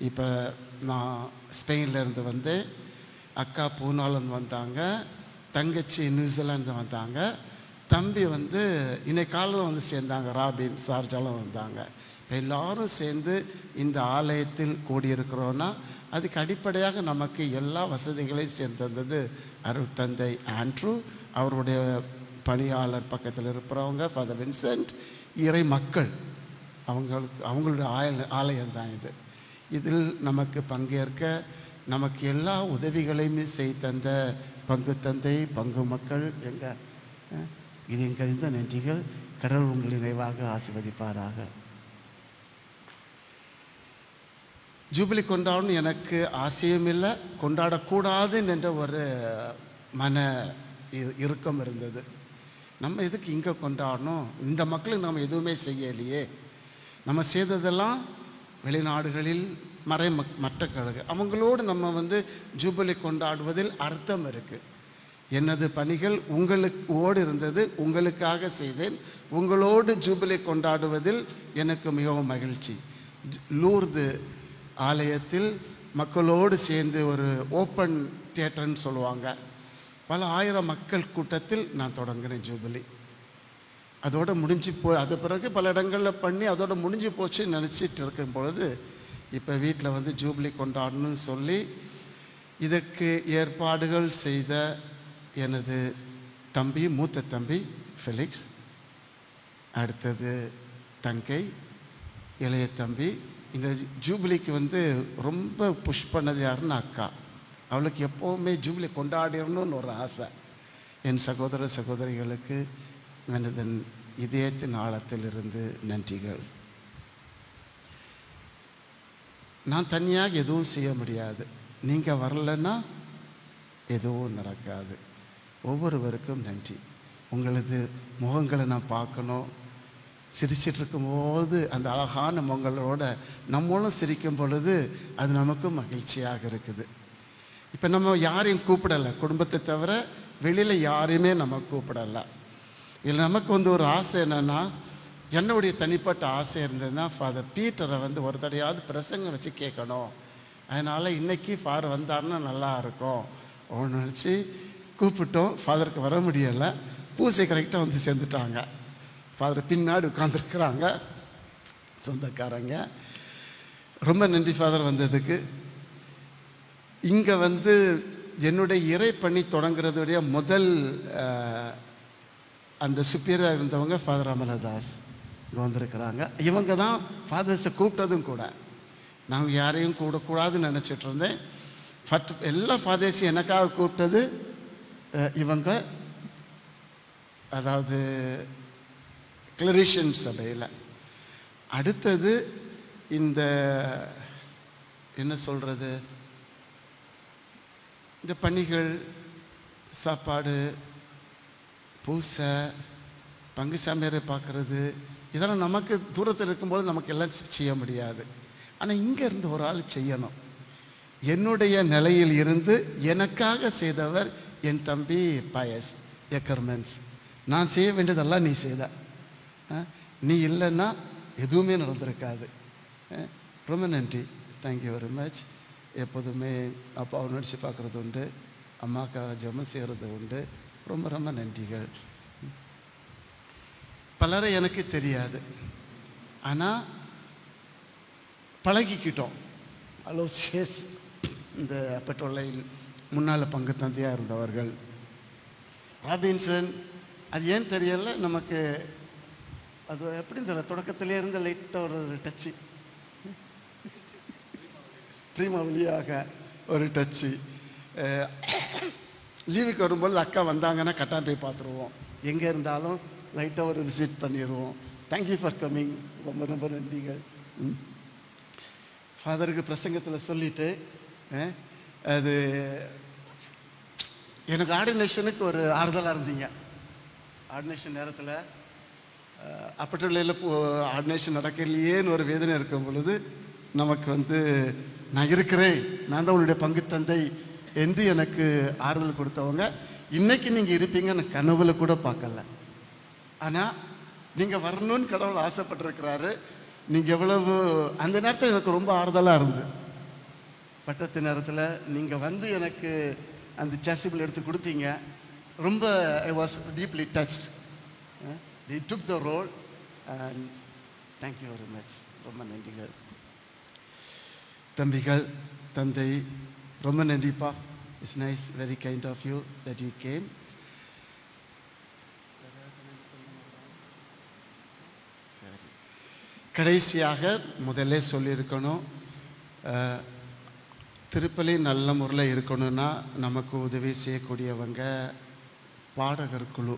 Speaker 3: இப்போ நான் ஸ்பெயின்லேருந்து வந்தேன், அக்கா பூனாலேருந்து வந்தாங்க, தங்கச்சி நியூசிலாந்து வந்தாங்க, தம்பி வந்து இன்னைக்கு காலையில் வந்து சேர்ந்தாங்க, ராபின் சார்ஜாலும் வந்தாங்க. இப்போ எல்லாரும் சேர்ந்து இந்த ஆலயத்தில் கூடியிருக்கிறோன்னா அதுக்கு அடிப்படையாக நமக்கு எல்லா வசதிகளையும் சேர்ந்தது அருள் தந்தை ஆண்ட்ரூ, அவருடைய பணியாளர் பக்கத்தில் இருக்கிறவங்க ஃபாதர் வின்சென்ட், இறை மக்கள், அவங்களுடைய ஆலயம் தான் இது. இதில் நமக்கு பங்கேற்க நமக்கு எல்லா உதவிகளையுமே செய்த பங்கு தந்தை, பங்கு மக்கள், இது எங்கறிந்த நன்றிகள். கடவுள் உங்களை நிறைவாக ஆசீர்வதிப்பாராக. ஜூபிலி கொண்டாடணும் எனக்கு ஆசையும் இல்லை, கொண்டாடக்கூடாது என்ற ஒரு மன இறுக்கம் இருந்தது. நம்ம எதுக்கு இங்கே கொண்டாடணும், இந்த மக்களுக்கு நம்ம எதுவுமே செய்யலையே, நம்ம செய்ததெல்லாம் வெளிநாடுகளில் மற்ற கழக அவங்களோடு நம்ம வந்து ஜூபிலி கொண்டாடுவதில் அர்த்தம் இருக்குது. எனது பணிகள் ஓடு இருந்தது, உங்களுக்காக செய்தேன், உங்களோடு ஜூபிலி கொண்டாடுவதில் எனக்கு மிகவும் மகிழ்ச்சி. லூர்து ஆலயத்தில் மக்களோடு சேர்ந்து ஒரு ஓப்பன் தியேட்டர்னு சொல்லுவாங்க, பல ஆயிரம் மக்கள் கூட்டத்தில் நான் தொடங்கினேன் ஜூபிலி. அதோடு முடிஞ்சு அது பிறகு பல இடங்களில் பண்ணி அதோடு முடிஞ்சு போச்சுன்னு நினச்சிட்டு இருக்கும் பொழுது இப்போ வீட்டில் வந்து ஜூபிலி கொண்டாடணும்னு சொல்லி இதற்கு ஏற்பாடுகள் செய்த எனது தம்பி, மூத்த தம்பி ஃபெலிக்ஸ், அடுத்தது தங்கை, இளைய தம்பி. இந்த ஜூபிலிக்கு வந்து ரொம்ப புஷ் பண்ணது யாருன்னு அக்கா. அவளுக்கு எப்போவுமே ஜூபிலி கொண்டாடிடணும்னு ஒரு ஆசை. என் சகோதர சகோதரிகளுக்கு எனது இதயத்தின் ஆழத்திலிருந்து நன்றிகள். நான் தனியாக எதுவும் செய்ய முடியாது, நீங்கள் வரலன்னா எதுவும் நடக்காது. ஒவ்வொருவருக்கும் நன்றி. உங்களது முகங்களை நான் பார்க்கணும், சிரிச்சிட்டு இருக்கும்போது அந்த அழகான முகங்களோட நம்மளும் சிரிக்கும் பொழுது அது நமக்கும் மகிழ்ச்சியாக இருக்குது. இப்போ நம்ம யாரையும் கூப்பிடலை, குடும்பத்தை தவிர வெளியில் யாரையுமே நம்ம கூப்பிடலை. இதில் நமக்கு வந்து ஒரு ஆசை என்னென்னா, என்னுடைய தனிப்பட்ட ஆசை இருந்ததுன்னா ஃபாதர் பீட்டரை வந்து ஒரு தடையாவது பிரசங்கம் வச்சு கேட்கணும். அதனால் இன்றைக்கி ஃபாதர் வந்தாருன்னா நல்லா இருக்கும் ஒன்று நினச்சி கூப்பிட்டோம். ஃபாதருக்கு வர முடியலை, பூசை கரெக்டாக வந்து சேர்ந்துட்டாங்க. ஃபாதர் பின்னாடி உட்காந்துருக்குறாங்க சொந்தக்காரங்க. ரொம்ப நன்றி ஃபாதர் வந்ததுக்கு. இங்கே வந்து என்னுடைய இறை பணி தொடங்குறதுடைய முதல் அந்த சுப்பீரியராக இருந்தவங்க ஃபாதர் அமலதாஸ் இங்கே வந்திருக்கிறாங்க. இவங்க தான் ஃபாதர்ஸை கூப்பிட்டதும் கூட. நாங்கள் யாரையும் கூடக்கூடாதுன்னு நினச்சிட்டு இருந்தேன். எல்லா ஃபாதர்ஸையும் எனக்காக கூப்பிட்டது இவங்க, அதாவது கிளரிஷியன் சபையில். அடுத்தது இந்த என்ன சொல்கிறது, இந்த பணிகள், சாப்பாடு, பூசை, பங்கு சாமியாரை பார்க்குறது, இதெல்லாம் நமக்கு தூரத்தில் இருக்கும்போது நமக்கு எல்லாம் செய்ய முடியாது. ஆனால் இங்கே இருந்து ஒரு ஆள் செய்யணும். என்னுடைய நிலையில் இருந்து எனக்காக செய்தவர் என் தம்பி பயஸ் எக்கர்மென்ஸ். நான் செய்ய வேண்டியதெல்லாம் நீ செய்த, நீ இல்லைன்னா எதுவுமே நடந்திருக்காது. ரொம்ப நன்றி, தேங்க்யூ வெரி மச். எப்போதுமே அப்பாவை நடிச்சு பார்க்குறது உண்டு, அம்மாக்காக ஜெபம் செய்கிறது உண்டு. ரொம்ப ரொம்ப நன்றிகள். பலரை எனக்கு தெரியாது, ஆனால் பழகிக்கிட்டோம். அலோசியஸ் இந்த பெட்ரோல் லைன் முன்னால் பங்கு தந்தையாக இருந்தவர்கள், ராபின்சன், அது ஏன் தெரியல நமக்கு, அது எப்படி தெரியல, தொடக்கத்திலே இருந்த லைட்டாக ஒரு டச்சு, பிரீமா வழியாக ஒரு டச்சு. லீவுக்கு வரும்போது அக்கா வந்தாங்கன்னா கட்டாயம் போய் பார்த்துருவோம், எங்கே இருந்தாலும் லைட்டாக ஒரு விசிட் பண்ணிடுவோம். தேங்க்யூ ஃபார் கம்மிங், ரொம்ப ரொம்ப நன்றிகள். ஃபாதருக்கு பிரசங்கத்தில் சொல்லிட்டு அது எனக்கு ஆர்டினேஷனுக்கு ஒரு ஆறுதலாக இருந்தீங்க. ஆர்டினேஷன் நேரத்தில் அப்பட்டில் ஆர்டினேஷன் நடக்கலையேன்னு ஒரு வேதனை இருக்கும் பொழுது நமக்கு நான் இருக்கிறேன், நான் தான் உன்னுடைய பங்கு தந்தை என்று எனக்கு ஆறுதல் கொடுத்தவங்க. இன்னைக்கு நீங்கள் இருப்பீங்கன்னு கனவுல கூட பார்க்கல, ஆனால் நீங்கள் வரணும்னு கடவுள் ஆசைப்பட்டிருக்கிறாரு. நீங்கள் எவ்வளவு அந்த நேரத்தில் எனக்கு ரொம்ப ஆறுதலாக இருந்து, பட்டத்து நேரத்தில் நீங்கள் எனக்கு அந்த சாசிபிள் எடுத்து கொடுத்தீங்க. ரொம்ப I was deeply touched. The took the role and thank you very much. ரொம்ப நன்றிகள் தம்பிகள், தந்தை, ரொம்ப நன்றிப்பா. It's nice, very kind of you that you came. சரி, கடைசியாக முதல்ல சொல்லியிருக்கணும், திருப்பலி நல்ல முறையில் இருக்கணும்னா நமக்கு உதவி செய்யக்கூடியவங்க பாடகர் குழு.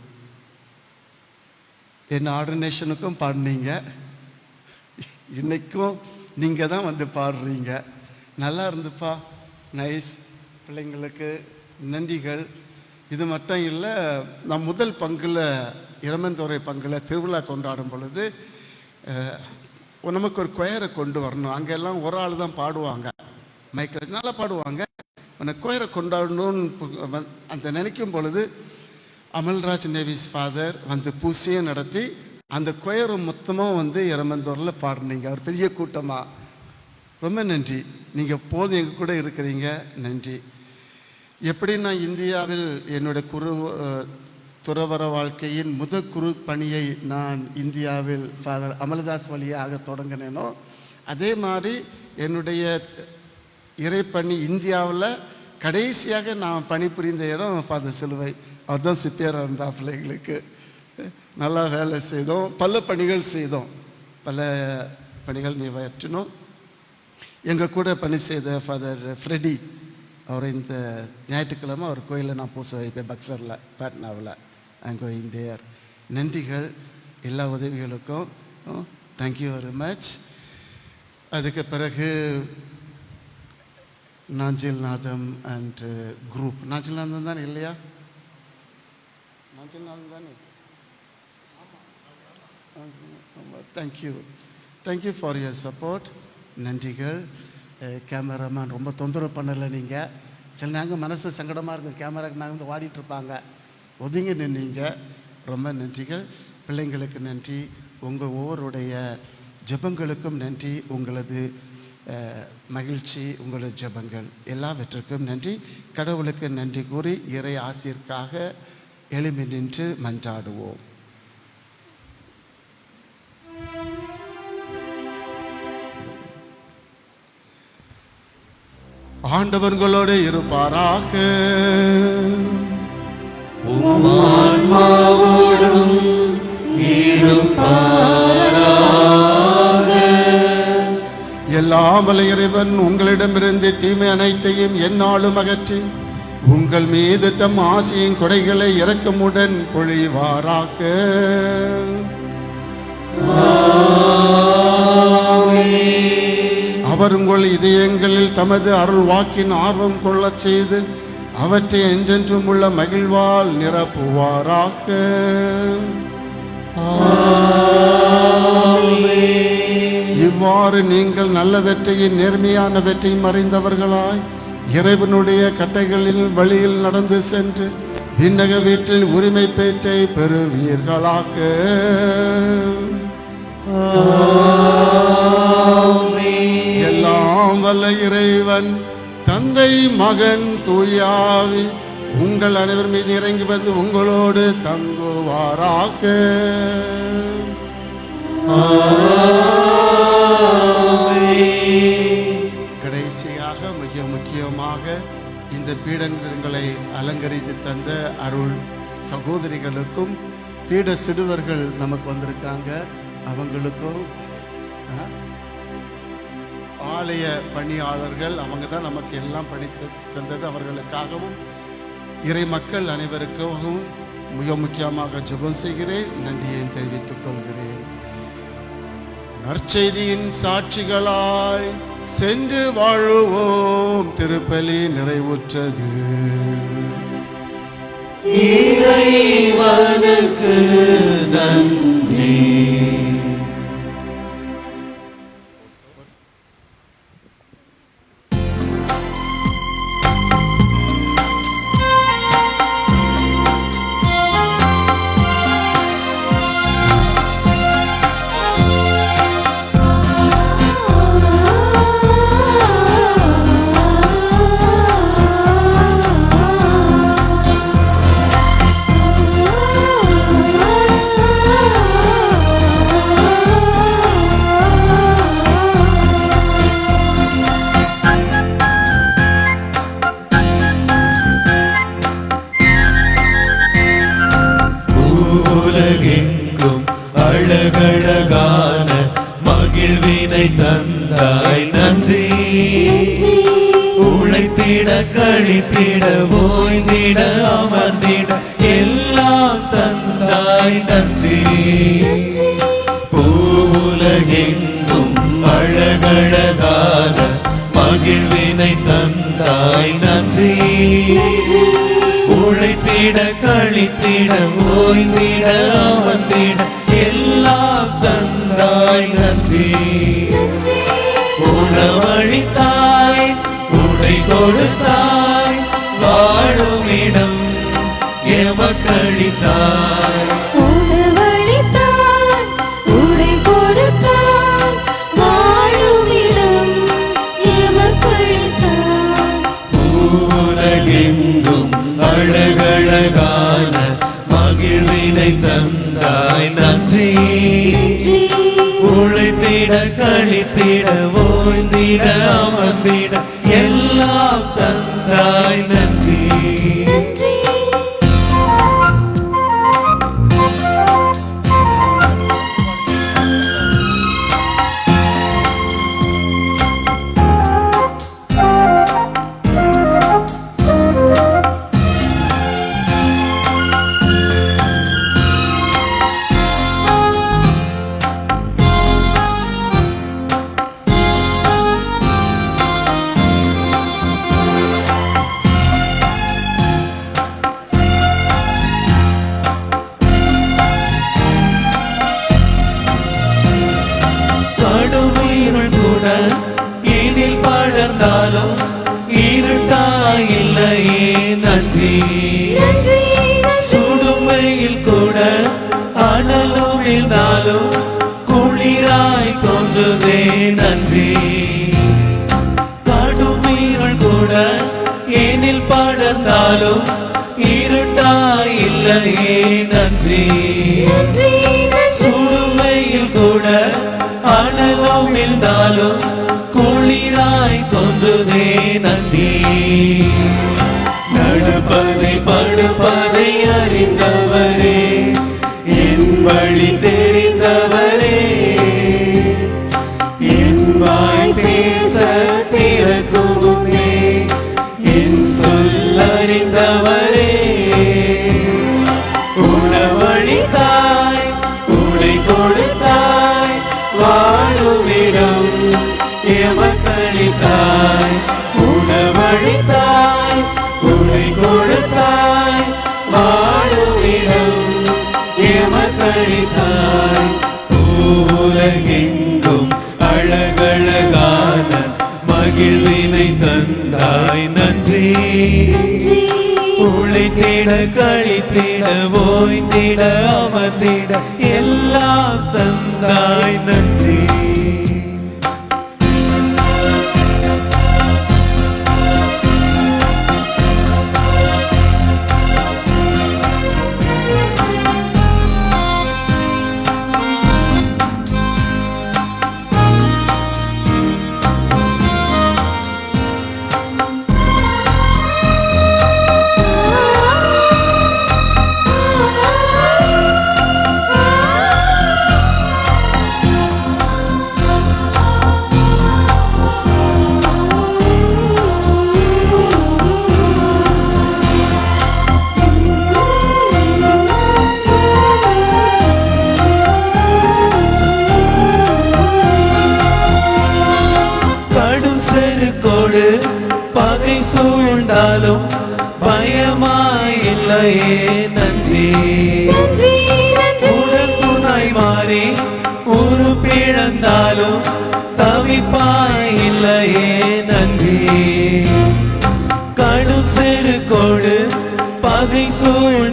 Speaker 3: என் ஆர்டினேஷனுக்கும் பாடினீங்க, இன்னைக்கும் நீங்கள் தான் பாடுறீங்க. நல்லா இருந்துப்பா, நைஸ். பிள்ளைங்களுக்கு நன்றிகள். இது மட்டும் இல்லை, நான் முதல் பங்கில் இரமந்தோரை பங்கில் திருவிழா கொண்டாடும் பொழுது நமக்கு ஒரு கொயரை கொண்டு வரணும். அங்கெல்லாம் ஒரு ஆள் தான் பாடுவாங்க, மைக்கில் நல்லா பாடுவாங்க. அந்த கொயரை கொண்டாடணும்னு அந்த நினைக்கும் பொழுது அமல்ராஜ் நேவிஸ் ஃபாதர் பூசையும் நடத்தி அந்த கொயரை மொத்தமாக இரமந்தோரில் பாடுனீங்க, ஒரு பெரிய கூட்டமாக. ரொம்ப நன்றி. நீங்கள் போதும் எங்கள் கூட இருக்கிறீங்க, நன்றி. எப்படி நான் இந்தியாவில் என்னுடைய துறவர வாழ்க்கையின் குரு பணியை நான் இந்தியாவில் ஃபாதர் அமல்தாஸ் வழியாக தொடங்கினேனோ, அதே மாதிரி என்னுடைய இறைப்பணி இந்தியாவில் கடைசியாக நான் பணிபுரிந்த இடம் ஃபாதர் சிலுவை. அவர் தான் சிப்பியாராக இருந்தார். பிள்ளைகளுக்கு நல்லா வேலை செய்தோம், பல பணிகள் செய்தோம், பல பணிகள் நிறைவேற்றினோம். எங்கள் கூட பணி செய்த ஃபாதர் ஃப்ரெடி, அவர் இந்த ஞாயிற்றுக்கிழமை அவர் கோயிலில் நான் பூசை வைப்பேன், பக்சரில், பாட்னாவில். அங்கே இந்தியர். நன்றிகள் எல்லா உதவிகளுக்கும். Thank you very much. அதுக்கு பிறகு நாஞ்சில்நாதம் அண்ட் குரூப். நாஞ்சில்நாதம் தானே இல்லையா? நாஞ்சில்நாதம் தானே? Thank you, thank you for your support. நன்றிகள். கேமராமேன் ரொம்ப தொந்தரவு பண்ணலை. நீங்கள் சில நேரம் மனசு சங்கடமாக இருக்கும், கேமராக்கு நாங்கள் வாடிட்டு இருப்பாங்க, ஒதுங்கி நின்னீங்க. ரொம்ப நன்றிகள். பிள்ளைங்களுக்கு நன்றி, உங்கள் ஒவ்வொருடைய ஜெபங்களுக்கும் நன்றி, உங்களது மகிழ்ச்சி, உங்களது ஜெபங்கள் எல்லாவற்றுக்கும் நன்றி. கடவுளுக்கு நன்றி கூறி இறை ஆசிர்க்காக எழும்பி நின்று மன்றாடுவோம். ஆண்டவர்களோடு இருப்பாராக. எல்லாம் வல்ல இறைவன் உங்களிடமிருந்து தீமை அனைத்தையும் எந்நாளும் அகற்றி உங்கள் மீது தம் ஆசியின் கொடைகளை இரக்கமுடன் பொழிவாராக. அவர் உங்கள் இதயங்களில் தமது அருள் வாக்கின் ஆர்வம் கொள்ளச் செய்து அவற்றை என்றென்றும் உள்ள மகிழ்வால் நிரப்புவாராக. இவ்வாறு நீங்கள் நல்லவற்றையும் நேர்மையானவற்றையும் அறிந்தவர்களாய் இறைவனுடைய கட்டைகளில் வழியில் நடந்து சென்று விண்ணக வீட்டில் உரிமை பேற்றை பெறுவீர்களாக. எல்லாம் வல்ல இறைவன் தந்தை, மகன், தூயாவி உங்கள் அனைவர் மீது இறங்கி வந்து உங்களோடு தங்குவாராக. கடைசியாக மிக முக்கியமாக இந்த பீடங்களை அலங்கரித்து தந்த அருள் சகோதரிகளுக்கும் பீட சிறுவர்கள் நமக்கு வந்திருக்காங்க, அவங்களுக்கும் ஆலய பணியாளர்கள் அவங்க தான் நமக்கு எல்லாம் பணி தந்தது, அவர்களுக்காகவும் இறை மக்கள் அனைவருக்காகவும் மிக முக்கியமாக ஜெபம் செய்கிறேன், நன்றியை தெரிவித்துக் கொள்கிறேன். நற்செய்தியின் சாட்சிகளாய் சென்று வாழுவோம். திருப்பலி நிறைவுற்றது.
Speaker 1: இறைவனுக்கு நன்றி. உலகெங்கும் அழகழகான மகிழ்வினை தந்தாய் நன்றி. உழைத்திட கழித்திட ஓய்ந்திட அமர்ந்திட எல்லாம் தந்தாய் நன்றி. பூவுலகெங்கும் அழகழகான மகிழ்வினை தந்தாய் நன்றி. உழைத்திட கழித்திட ஓய்ந்திட அமர்ந்திட எல்லாம் தந்தாய் நன்றி. உணவளித்தாய், உடை கொடுத்தாய், வாழும் இடம் எமக்களித்தாய்.
Speaker 9: உணவளித்தாய், உடை கொடுத்தாய், வாழும் இடம் எமக்களித்தாய்.
Speaker 1: உலகெங்கும் அழகழகான மகிழ்வினை தந்தாய் நன்றி. உழைத்திட கழித்திட ஓய்ந்திட அமர்ந்திட எல்லாம் தந்தாய் நன்றி. இதில் படர்ந்தாலும் இருட்டாயில்லையே நன்றி. சுடுமையில் கூட அனலும் இருந்தாலும் குளிராய் தோன்றுதே நன்றி. கடுமீறல் கூட ஏனில் படர்ந்தாலும் இருட்டாயில்லையே நன்றி. சுடுமையில் கூட அனலும் இருந்தாலும் குளிராய் தோன்றுதே நன்றி. நடப்பதை படுப்பதை அறிந்தவரே, என் வழி தெரிந்தவரே, என் வாய் பேச திறக்குமே என் சொல்லறிந்தவரே. உணவளித்தாய், உடை கொடுத்தாய், வாழுமிடம் எமக்களித்தாய். உணவளித்தாய், உடை கொடுத்தாய், வாழுமிடம் எமக்களித்தாய். உலகெங்கும் அழகழகான மகிழ்வினை தந்தாய் நன்றி. உழைத்திட கழித்திட ஓய்ந்திட அமர்ந்திட எல்லாம் தந்தாய் நன்றி.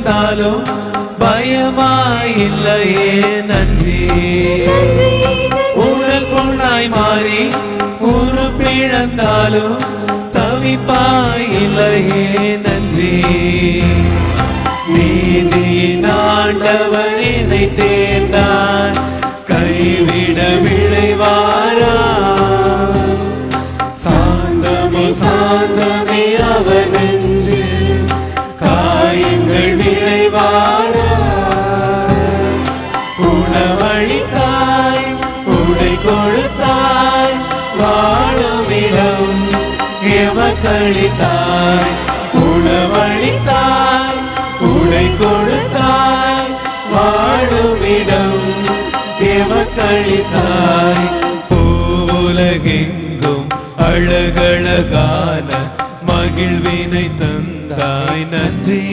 Speaker 1: சூழ்ந்தாலும் பயமாயில்லையே நன்றி. உடல் பொண்ணாய் மாறி உருப்பிழந்தாலும் தவிப்பாயில்லையே நன்றி. நீதியின் ஆண்டவர் என்னை தேர்ந்தார், கைவிட விளைவாரா. சாந்தமே சாந்தமே அவர் நெஞ்சில் காயங்கள் விளைவாரா. உணவளித்தாய், உடை கொடுத்தாய், வாழுமிடம் எமக்களித்தாய். உணவளித்தாய், உடை கொடுத்தாய், வாழுமிடம் எமக்களித்தாய். பூவுலகெங்கும் அழகழகான மகிழ்வினை தந்தாய் நன்றி.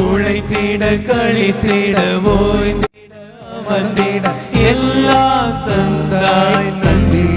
Speaker 1: உழைத்திட கழித்திட ஓய்ந்திட அமர்ந்திட எல்லாம் தந்தாய் நன்றி.